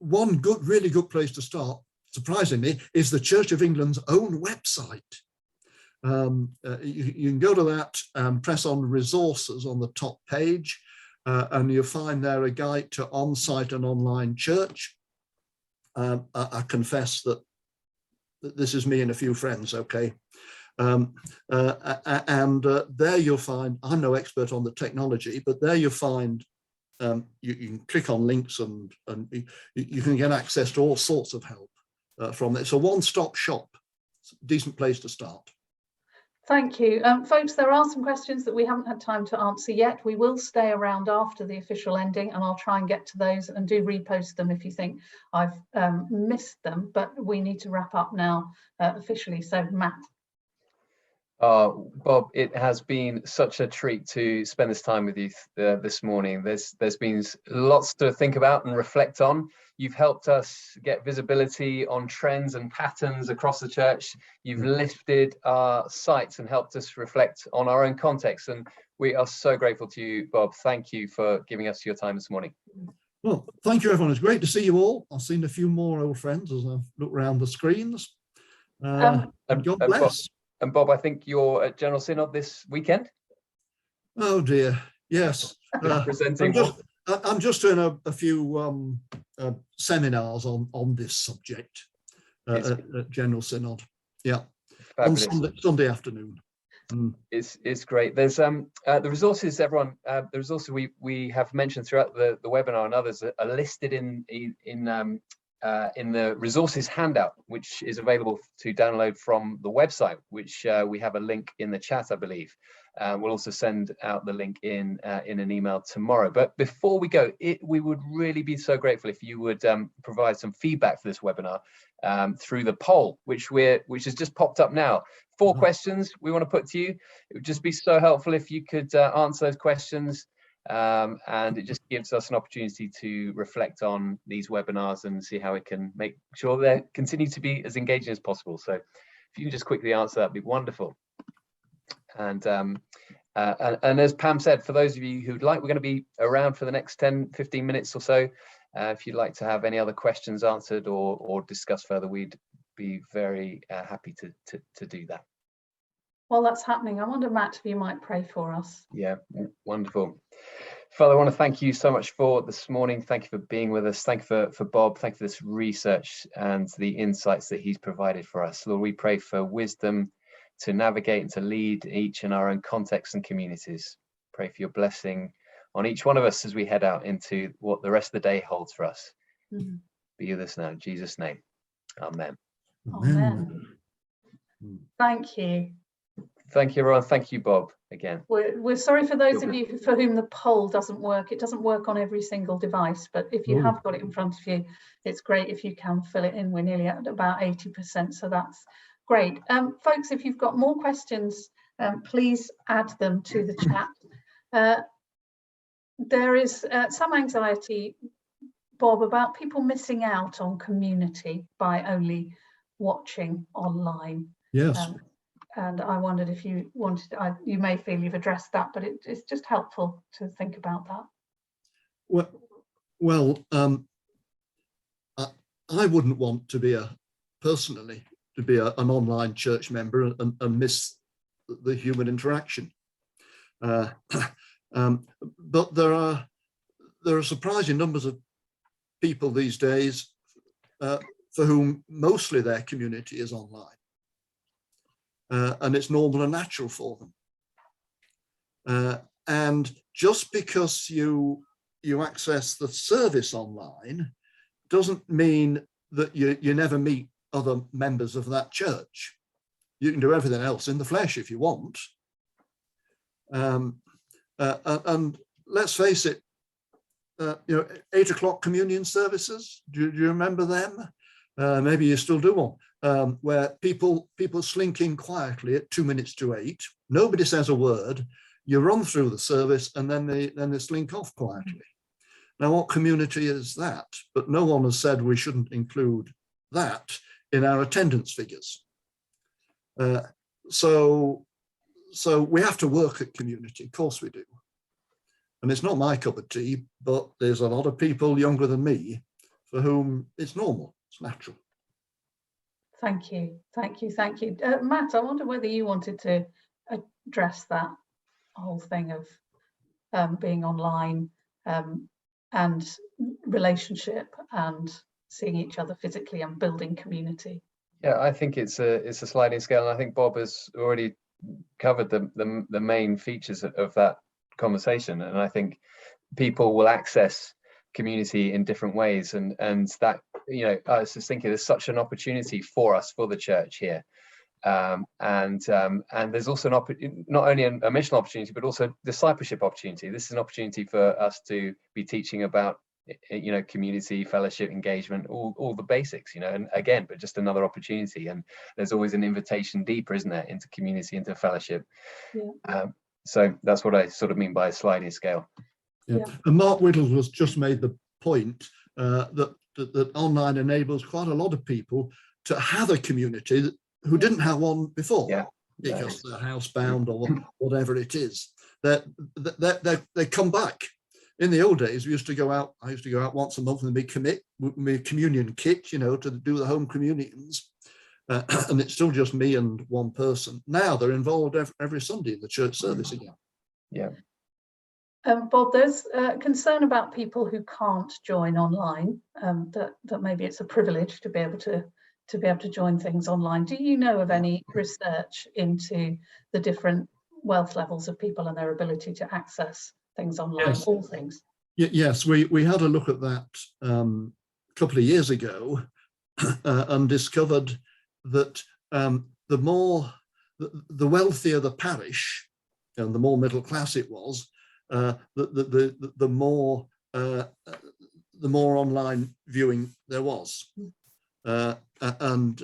C: One really good place to start, surprisingly, is the Church of England's own website. You can go to that and press on resources on the top page, and you'll find there a guide to on-site and online church. I confess that this is me and a few friends, okay? And there you'll find, I'm no expert on the technology, but there you'll find you can click on links and you can get access to all sorts of help from it. It's a one-stop shop. It's a decent place to start.
A: Thank you. Folks, there are some questions that we haven't had time to answer yet. We will stay around after the official ending, and I'll try and get to those, and do repost them if you think I've missed them, but we need to wrap up now officially. So Matt.
B: Bob, it has been such a treat to spend this time with you this morning. There's been lots to think about and reflect on. You've helped us get visibility on trends and patterns across the church. You've lifted our sights and helped us reflect on our own context. And we are so grateful to you, Bob. Thank you for giving us your time this morning.
C: Well, thank you, everyone. It's great to see you all. I've seen a few more old friends as I look around the screens. And God bless.
B: And Bob, I think you're at General Synod this weekend.
C: Oh dear, yes.
B: Presenting.
C: I'm just doing a few seminars on this subject at General Synod. Yeah, fabulous. On Sunday afternoon.
B: It's great. There's the resources, everyone. The resources we have mentioned throughout the webinar and others are listed in the resources handout, which is available to download from the website, which we have a link in the chat, I believe. We'll also send out the link in an email tomorrow. But before we go, we would really be so grateful if you would provide some feedback for this webinar through the poll, which has just popped up now. 4 questions we want to put to you. It would just be so helpful if you could answer those questions. And it just gives us an opportunity to reflect on these webinars and see how we can make sure they continue to be as engaging as possible. So if you can just quickly answer, that'd be wonderful. And as Pam said, for those of you who'd like, we're going to be around for the next 10-15 minutes or so. If you'd like to have any other questions answered or discuss further, we'd be very happy to do that.
A: While that's happening, I wonder, Matt, if you might pray for us.
B: Yeah, wonderful. Father, I want to thank you so much for this morning. Thank you for being with us. Thank you for Bob. Thank you for this research and the insights that he's provided for us. Lord, we pray for wisdom to navigate and to lead each in our own contexts and communities. Pray for your blessing on each one of us as we head out into what the rest of the day holds for us. Be with us now, in Jesus' name. Amen.
A: Amen. Thank you.
B: Thank you, everyone. Thank you, Bob, again.
A: We're sorry for those of you for whom the poll doesn't work. It doesn't work on every single device, but if you have got it in front of you, it's great if you can fill it in. We're nearly at about 80%, so that's great. Folks, if you've got more questions, please add them to the chat. There is some anxiety, Bob, about people missing out on community by only watching online.
C: Yes.
A: And I wondered if you wanted, you may feel you've addressed that, but it's just helpful to think about that.
C: Well, I wouldn't want to be personally an online church member and miss the human interaction. But there are surprising numbers of people these days for whom mostly their community is online. And it's normal and natural for them. And just because you access the service online doesn't mean that you never meet other members of that church. You can do everything else in the flesh if you want. And let's face it, 8 o'clock communion services, do you remember them? Maybe you still do one. Where people slink in quietly at 2 minutes to 8. Nobody says a word. You run through the service and then they slink off quietly. Now, what community is that? But no one has said we shouldn't include that in our attendance figures. So we have to work at community. Of course we do. And it's not my cup of tea, but there's a lot of people younger than me for whom it's normal, it's natural.
A: Thank you. Matt, I wonder whether you wanted to address that whole thing of being online and relationship and seeing each other physically and building community.
B: Yeah, I think it's a sliding scale, and I think Bob has already covered the main features of that conversation. And I think people will access community in different ways, and that, I was just thinking there's such an opportunity for us, for the church here, and there's also not only a missional opportunity but also discipleship opportunity. This is an opportunity for us to be teaching about community, fellowship, engagement, all the basics, and again, but just another opportunity. And there's always an invitation deeper, isn't there, into community, into fellowship. So that's what I sort of mean by a sliding scale.
C: Yeah. And Mark Whittle has just made the point that online enables quite a lot of people to have a community who didn't have one before, because they're housebound or whatever it is. They come back. In the old days, I used to go out once a month with my communion kit, to do the home communions. and it's still just me and one person. Now they're involved every Sunday in the church service again.
B: Yeah.
A: Bob, there's concern about people who can't join online, that maybe it's a privilege to be able to join things online. Do you know of any research into the different wealth levels of people and their ability to access things online,
C: Yes.
A: all things?
C: Yes, we had a look at that a couple of years ago and discovered that the wealthier the parish and the more middle class it was, the more online viewing there was, and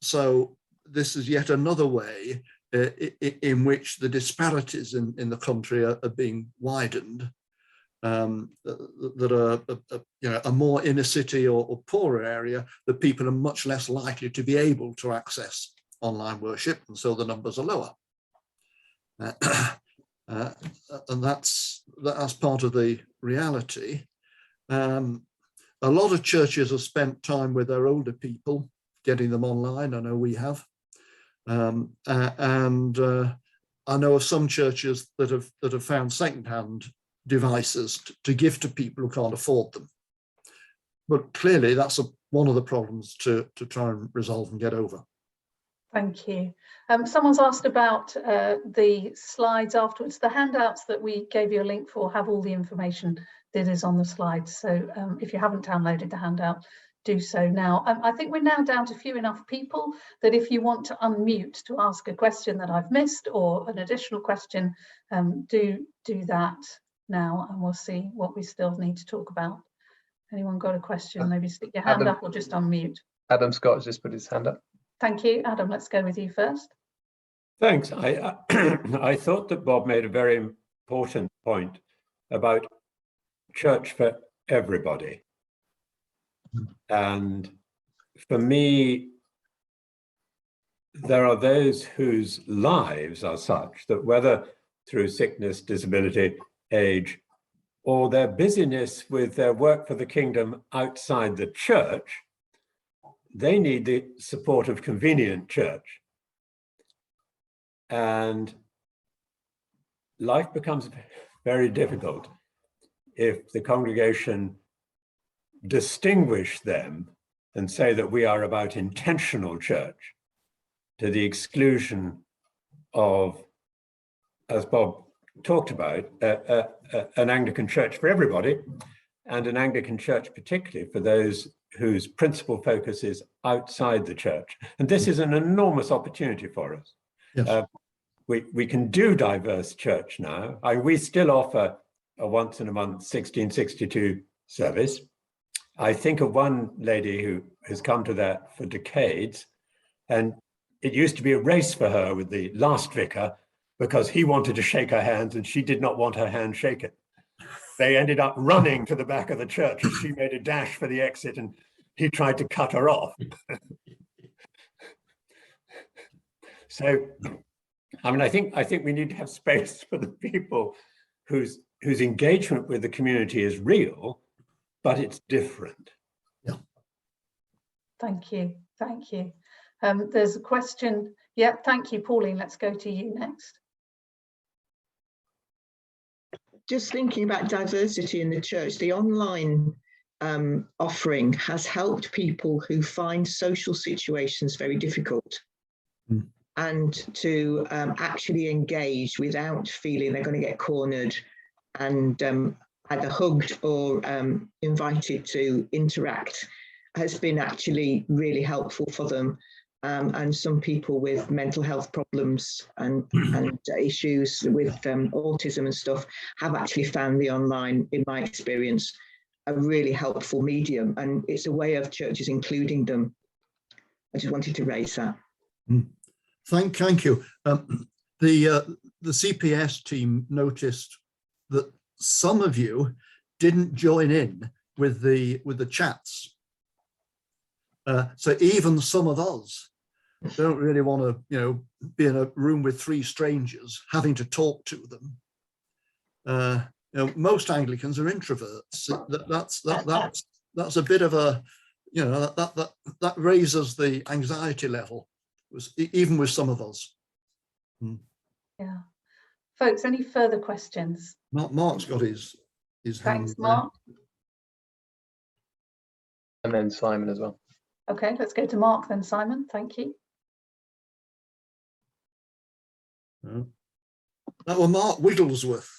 C: so this is yet another way in which the disparities in the country are being widened. That are a more inner city or poorer area, that people are much less likely to be able to access online worship, and so the numbers are lower. And that's part of the reality. A lot of churches have spent time with their older people, getting them online. I know we have, and I know of some churches that have found secondhand devices to give to people who can't afford them. But clearly that's one of the problems to try and resolve and get over.
A: Thank you. Someone's asked about the slides afterwards. The handouts that we gave you a link for have all the information that is on the slides. So if you haven't downloaded the handout, do so now. I think we're now down to few enough people that if you want to unmute to ask a question that I've missed or an additional question, do that now, and we'll see what we still need to talk about. Anyone got a question? Maybe stick your hand up or just unmute.
B: Adam Scott has just put his hand up.
A: Thank you. Adam, let's go with you first.
D: Thanks. I thought that Bob made a very important point about church for everybody. And for me, there are those whose lives are such that whether through sickness, disability, age, or their busyness with their work for the kingdom outside the church, they need the support of convenient church. And life becomes very difficult if the congregation distinguish them and say that we are about intentional church to the exclusion of, as Bob talked about, an Anglican church for everybody, and an Anglican church particularly for those whose principal focus is outside the church. And this is an enormous opportunity for us. Yes. We can do diverse church now. We still offer a once in a month 1662 service. I think of one lady who has come to that for decades, and it used to be a race for her with the last vicar because he wanted to shake her hands and she did not want her hand shaken. They ended up running to the back of the church as she made a dash for the exit and he tried to cut her off. So, I mean, I think we need to have space for the people whose engagement with the community is real, but it's different.
C: Yeah.
A: Thank you. Thank you. There's a question. Yeah, thank you, Pauline. Let's go to you next.
E: Just thinking about diversity in the church, the online offering has helped people who find social situations very difficult and to actually engage without feeling they're going to get cornered and either hugged or invited to interact has been actually really helpful for them. And some people with mental health problems and issues with autism and stuff have actually found the online, in my experience, a really helpful medium. And it's a way of churches including them. I just wanted to raise that.
C: Thank you. The CPAS team noticed that some of you didn't join in with the chats. So even some of us don't really want to, be in a room with three strangers having to talk to them. Most Anglicans are introverts. That's a bit of a, you know, that raises the anxiety level, even with some of us.
A: Yeah. Folks, any further questions?
C: Mark's got his hand.
A: Thanks, Mark.
B: And then Simon as well.
A: Okay, let's go to Mark then, Simon. Thank you.
C: That was Mark Wigglesworth.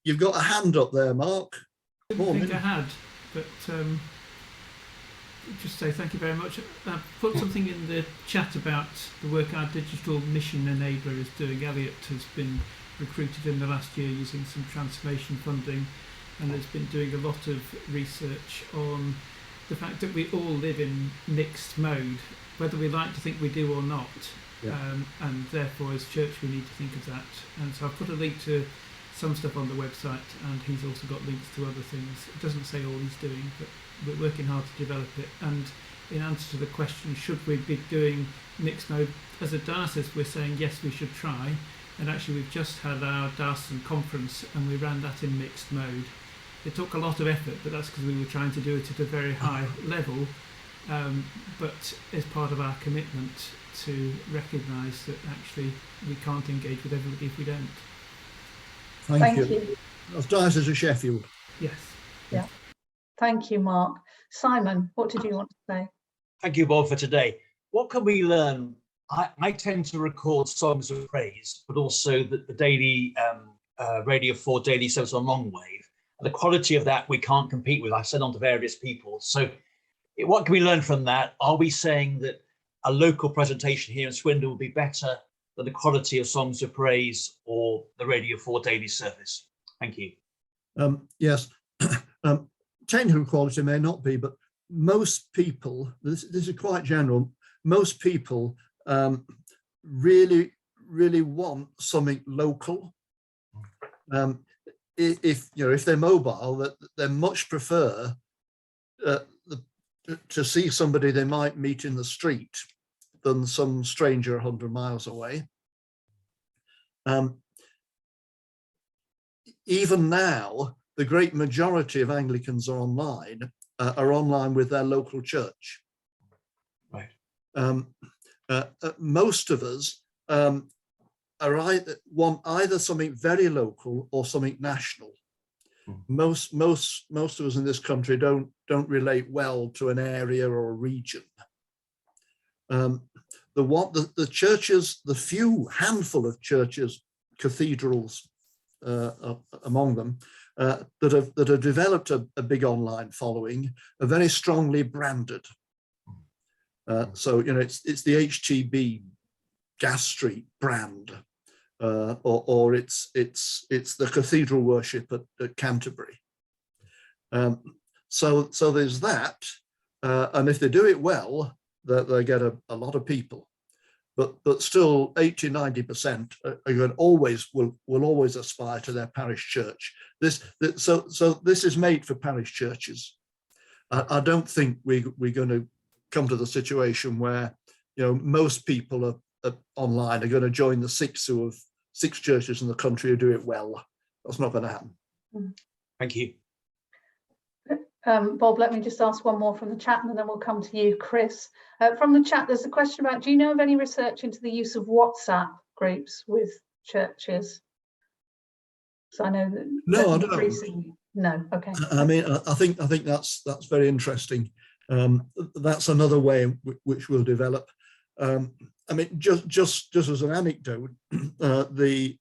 C: You've got a hand up there, Mark.
F: I didn't think I had, but just say thank you very much. I put something in the chat about the work our digital mission enabler is doing. Elliot has been recruited in the last year using some transformation funding, and has been doing a lot of research on the fact that we all live in mixed mode, whether we like to think we do or not.
C: Yeah.
F: And therefore as church we need to think of that. And so I've put a link to some stuff on the website, and he's also got links to other things. It doesn't say all he's doing, but we're working hard to develop it. And in answer to the question, should we be doing mixed mode, as a diocese we're saying yes, we should try. And actually we've just had our diocesan conference and we ran that in mixed mode. It took a lot of effort, but that's because we were trying to do it at a very high level, but as part of our commitment to recognise that actually we can't engage with everybody if we don't.
C: Thank you. That's Diocese of Sheffield.
F: Yes.
A: Yeah. Thank you, Mark. Simon, what did you want to say?
G: Thank you, Bob, for today. What can we learn? I tend to record songs of praise, but also the daily Radio 4 daily service on Longwave. And the quality of that we can't compete with. I've said on to various people. So what can we learn from that? Are we saying that a local presentation here in Swindon will be better than the quality of songs of praise or the Radio 4 daily service? Thank you.
C: Yes, technical quality may not be, but most people, this is quite general, most people really want something local. If they're mobile, they much prefer to see somebody they might meet in the street than some stranger 100 miles away. Even now, the great majority of Anglicans are online with their local church.
G: Right.
C: Most of us want either something very local or something national. Most of us in this country don't relate well to an area or a region. The churches, the few handful of churches, cathedrals among them, that have developed a big online following, are very strongly branded. So it's the HTB Gas Street brand, or it's the cathedral worship at Canterbury. So there's that, and if they do it well, they get a lot of people. But still 80–90% will always aspire to their parish church. So this is made for parish churches. I don't think we're going to come to the situation where most people are online are going to join the six churches in the country who do it well. That's not going to happen.
G: Thank you.
A: Bob, let me just ask one more from the chat and then we'll come to you, Chris. From the chat, there's a question about, do you know of any research into the use of WhatsApp groups with churches? So I know that.
C: No, I don't.
A: No, okay.
C: I mean, I think that's very interesting. That's another way which will develop. I mean, just as an anecdote, the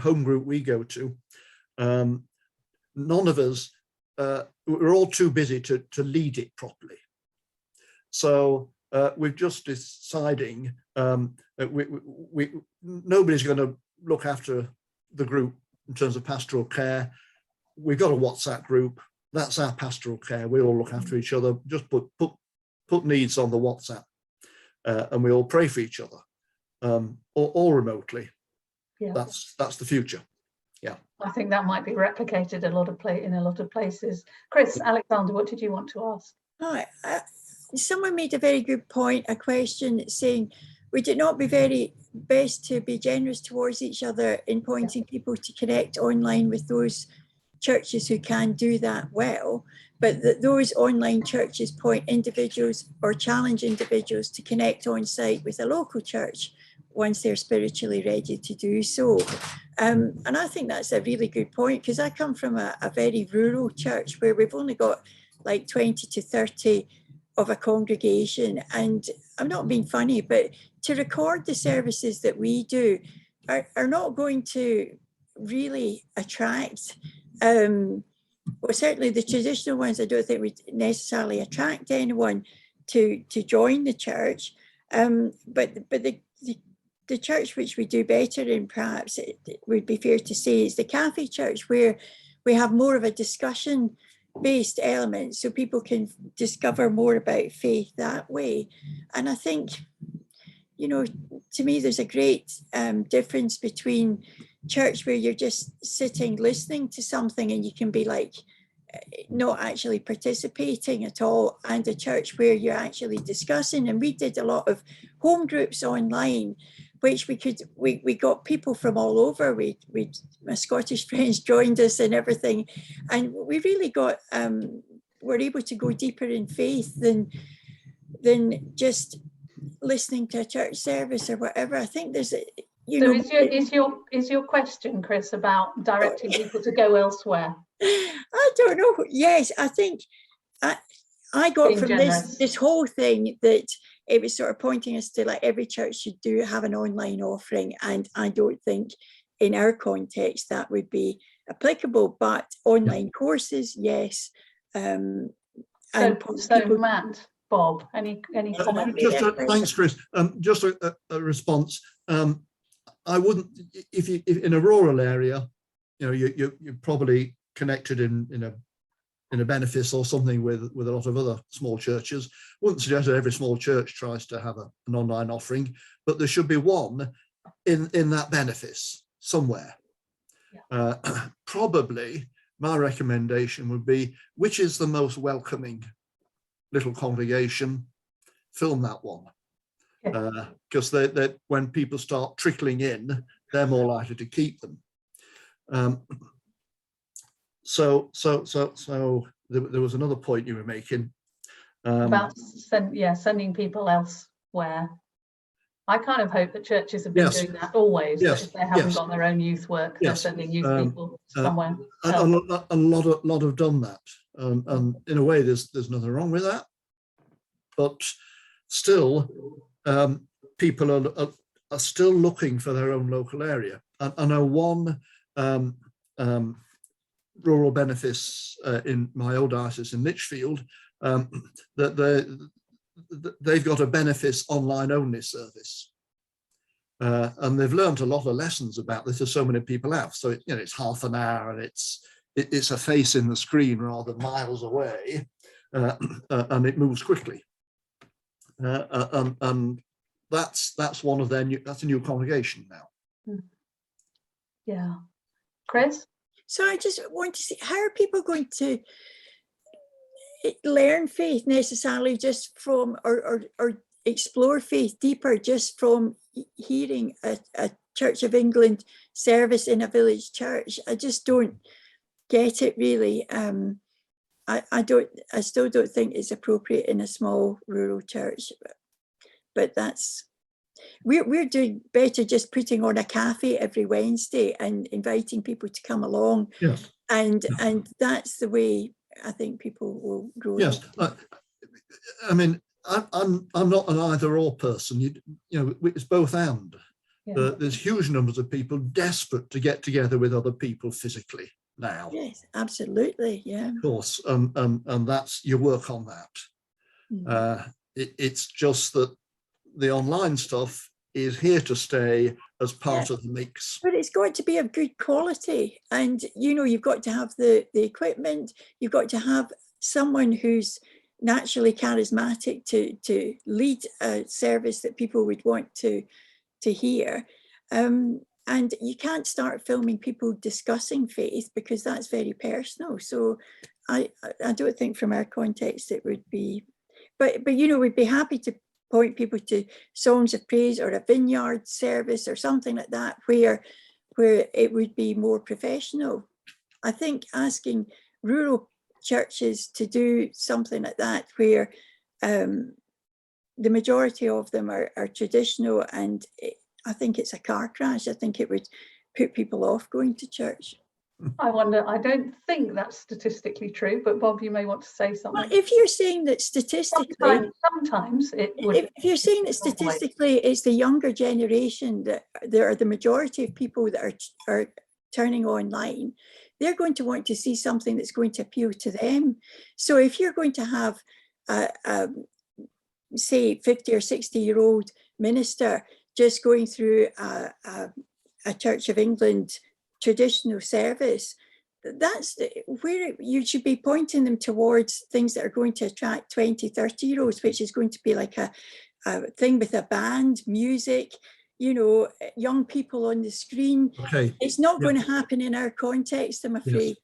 C: home group we go to, none of us, we're all too busy to lead it properly. So we're just deciding that nobody's going to look after the group in terms of pastoral care. We've got a WhatsApp group. That's our pastoral care. We all look after each other. Just put needs on the WhatsApp, and we all pray for each other, all remotely. Yeah. That's the future. Yeah, I
A: think that might be replicated in a lot of places. Chris, Alexander, what did you want to ask?
H: Hi, someone made a very good point, a question saying, would it not be very best to be generous towards each other in pointing people to connect online with those churches who can do that well? but that those online churches point individuals or challenge individuals to connect on site with a local church once they're spiritually ready to do so. And I think that's a really good point, because I come from a very rural church where we've only got like 20 to 30 of a congregation. And I'm not being funny, but to record the services that we do are not going to really attract, well, certainly the traditional ones, I don't think would necessarily attract anyone to join the church. But the church which we do better in, perhaps it would be fair to say, is the Cafe Church, where we have more of a discussion-based element, so people can discover more about faith that way. And I think, you know, to me, there's a great difference between church where you're just sitting listening to something and you can be like not actually participating at all, and a church where you're actually discussing. And we did a lot of home groups online, which we got people from all over. My Scottish friends joined us and everything, and we really got were able to go deeper in faith than just listening to a church service or whatever. I think there's a,
A: is your question, Chris, about directing people to go elsewhere?
H: I don't know. Yes, I think I got
A: Being
H: from
A: generous.
H: this whole thing that it was sort of pointing us to like every church should have an online offering, and I don't think in our context that would be applicable, but online courses, yes.
A: So Matt, Bob, any comment?
C: Thanks, Chris. Just a response. I wouldn't, if in a rural area, you know, you're probably connected in a benefice or something with a lot of other small churches. Wouldn't suggest that every small church tries to have an online offering, but there should be one in that benefice somewhere. Yeah. Probably my recommendation would be, which is the most welcoming little congregation, film that one. Because they when people start trickling in, they're more likely to keep them. So there was another point you were making
A: about sending people elsewhere. I kind of hope that churches have been doing that always. That if they haven't got their own youth work, they're sending youth people somewhere.
C: A lot have done that, and in a way, there's nothing wrong with that. But still, people are still looking for their own local area. I know one rural benefice in my old diocese in Lichfield, that they've got a benefice online only service. And they've learned a lot of lessons about this, as so many people have. So it's half an hour, and it's a face in the screen rather than miles away, and it moves quickly. And that's one of their that's a new congregation now.
A: Yeah, Chris.
H: So I just want to see, how are people going to learn faith necessarily just from or explore faith deeper just from hearing a Church of England service in a village church? I just don't get it really. I still don't think it's appropriate in a small rural church, but we're doing better just putting on a cafe every Wednesday and inviting people to come along.
C: Yes.
H: And that's the way I think people will grow.
C: Yes. I mean, I'm not an either or person. You know, it's both and. Yeah. There's huge numbers of people desperate to get together with other people physically now.
H: Yes, absolutely. Yeah.
C: Of course, and that's you work on that. Mm. It's just that the online stuff is here to stay as part of the mix.
H: But it's got to be of good quality, and you've got to have the equipment. You've got to have someone who's naturally charismatic to lead a service that people would want to hear. And you can't start filming people discussing faith because that's very personal. So I don't think from our context it would be, but we'd be happy to point people to songs of praise or a vineyard service or something like that where it would be more professional. I think asking rural churches to do something like that, where the majority of them are traditional, and I think it's a car crash. I think it would put people off going to church.
A: I wonder, I don't think that's statistically true, but Bob, you may want to say something.
H: Well, if you're saying that statistically,
A: sometimes it would.
H: If you're saying that statistically it's the younger generation that there are the majority of people that are turning online, they're going to want to see something that's going to appeal to them. So if you're going to have say 50 or 60-year-old minister just going through a Church of England traditional service, that's where you should be pointing them towards things that are going to attract 20, 30-year-olds, which is going to be like a thing with a band, music, you know, young people on the screen.
C: Okay.
H: It's not going to happen in our context, I'm afraid.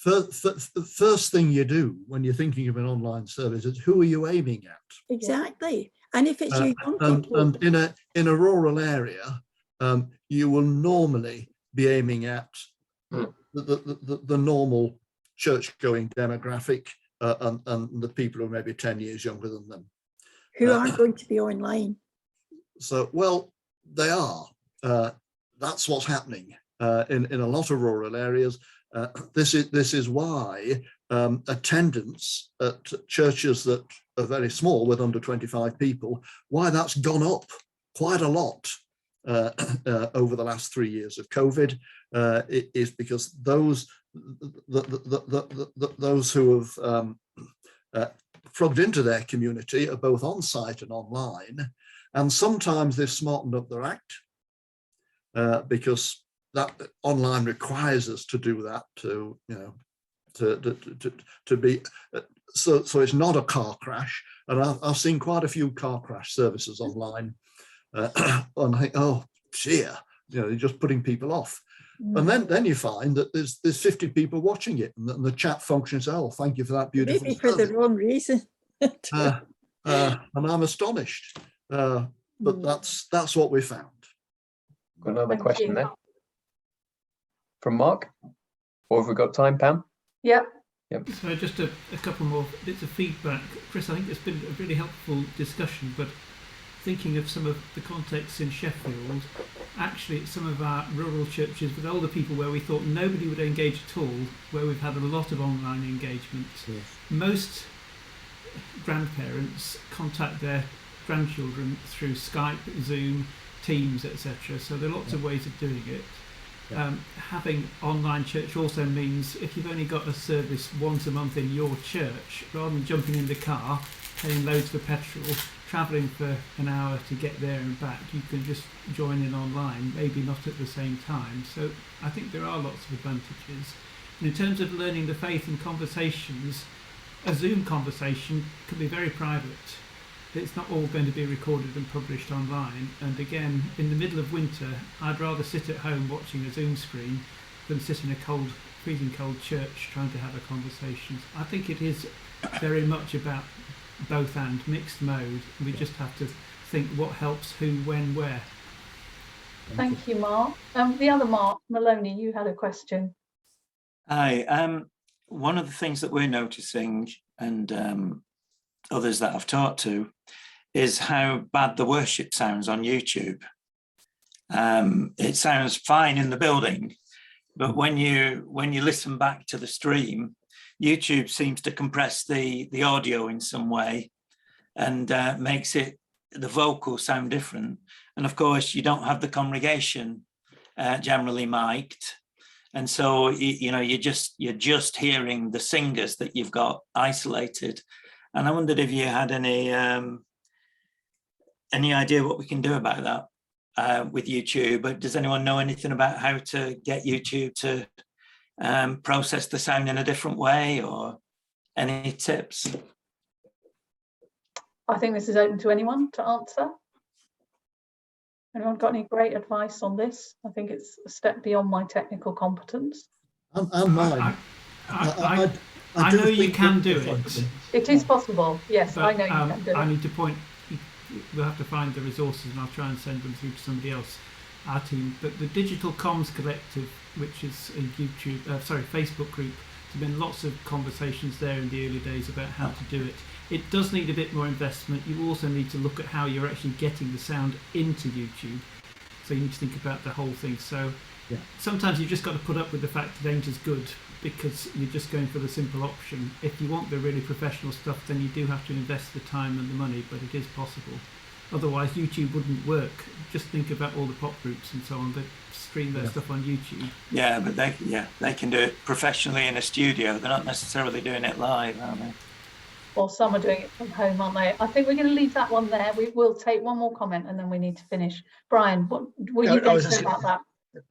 C: Yes. The first thing you do when you're thinking of an online service is, who are you aiming at?
H: Exactly. And if it's your young people.
C: And in a rural area, you will normally be aiming at the normal church-going demographic, and the people who are maybe 10 years younger than them.
H: Who aren't going to be online.
C: So, well, they are. That's what's happening in a lot of rural areas. This is why attendance at churches that are very small, with under 25 people, why that's gone up quite a lot over the last 3 years of COVID. It is because those who have plugged into their community are both on site and online, and sometimes they've smartened up their act because that online requires us to do that, to be so it's not a car crash. And I've seen quite a few car crash services online, and I think, oh dear, you're just putting people off. And then you find that there's 50 people watching it, and the chat function says, "Oh, thank you for that beautiful."
H: Maybe for the wrong reason.
C: And I'm astonished, but that's what we found.
B: Got another question there from Mark, or have we got time, Pam?
A: Yeah.
B: Yep.
F: So just a couple more bits of feedback. Chris, I think it's been a really helpful discussion, but thinking of some of the contexts in Sheffield, actually at some of our rural churches with older people where we thought nobody would engage at all, where we've had a lot of online engagement. Yes. Most grandparents contact their grandchildren through Skype, Zoom, Teams, etc. So there are lots of ways of doing it. Yeah. Having online church also means if you've only got a service once a month in your church, rather than jumping in the car, paying loads for petrol, travelling for an hour to get there and back, you can just join in online, maybe not at the same time. So I think there are lots of advantages. And in terms of learning the faith and conversations, a Zoom conversation can be very private. It's not all going to be recorded and published online. And again, in the middle of winter, I'd rather sit at home watching a Zoom screen than sit in a cold, freezing cold church trying to have a conversation. I think it is very much about both and mixed mode. We just have to think what helps who, when, where.
A: Thank you, Mark. The other Mark, Maloney, you had a question.
I: Hi. One of the things that we're noticing, and others that I've talked to, is how bad the worship sounds on YouTube. It sounds fine in the building, but when you listen back to the stream, YouTube seems to compress the audio in some way and makes it, the vocals sound different. And of course, you don't have the congregation generally mic'd. And so, you're just hearing the singers that you've got isolated. And I wondered if you had any idea what we can do about that with YouTube. But does anyone know anything about how to get YouTube to process the sound in a different way, or any tips?
A: I think this is open to anyone to answer. Anyone got any great advice on this? I think it's a step beyond my technical competence.
C: And mine.
F: I know you can do it.
A: It is possible, yes,
F: but,
A: I know you can do it.
F: I need to point, we'll have to find the resources and I'll try and send them through to somebody else, our team. But the Digital Comms Collective, which is a Facebook group, There's been lots of conversations there in the early days about how to do it. It does need a bit more investment. You also need to look at how you're actually getting the sound into YouTube. So you need to think about the whole thing. So sometimes you've just got to put up with the fact it ain't as good because you're just going for the simple option. If you want the really professional stuff, then you do have to invest the time and the money, but it is possible. Otherwise, YouTube wouldn't work. Just think about all the pop groups and so on that stream their stuff on YouTube.
I: Yeah, but they can do it professionally in a studio. They're not necessarily doing it live, are they?
A: Well, some are doing it from home, aren't they? I think we're going to leave that one there. We will take one more comment and then we need to finish. Brian, what were you going to say about that?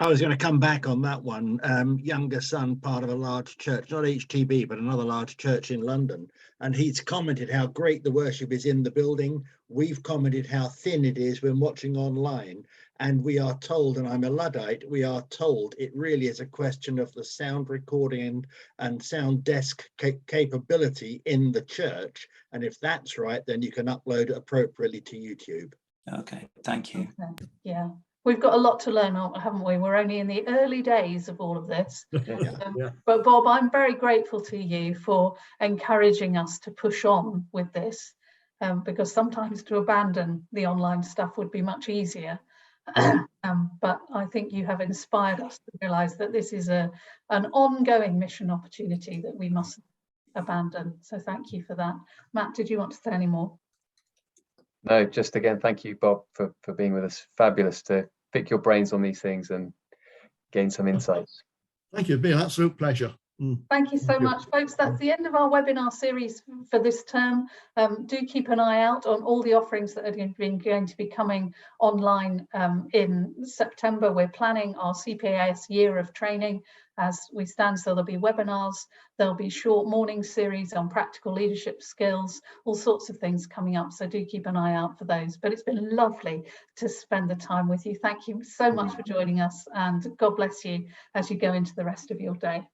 J: I was going to come back on that one. Younger son, part of a large church, not HTB, but another large church in London. And he's commented how great the worship is in the building. We've commented how thin it is when watching online. And we are told, and I'm a Luddite, we are told it really is a question of the sound recording and sound desk capability in the church. And if that's right, then you can upload it appropriately to YouTube.
I: Okay, thank you.
A: Okay. Yeah. We've got a lot to learn, haven't we? We're only in the early days of all of this. But Bob, I'm very grateful to you for encouraging us to push on with this, because sometimes to abandon the online stuff would be much easier. But I think you have inspired us to realise that this is an ongoing mission opportunity that we mustn't abandon. So thank you for that. Matt, did you want to say any more?
B: No, just again, thank you, Bob, for being with us. Fabulous to pick your brains on these things and gain some insights.
C: Thank you. It's been an absolute pleasure.
A: Thank you so much, folks. That's the end of our webinar series for this term. Do keep an eye out on all the offerings that are going to be coming online in September. We're planning our CPAS year of training as we stand, so there'll be webinars, there'll be short morning series on practical leadership skills, all sorts of things coming up, so do keep an eye out for those. But it's been lovely to spend the time with you. Thank you so much for joining us, and God bless you as you go into the rest of your day.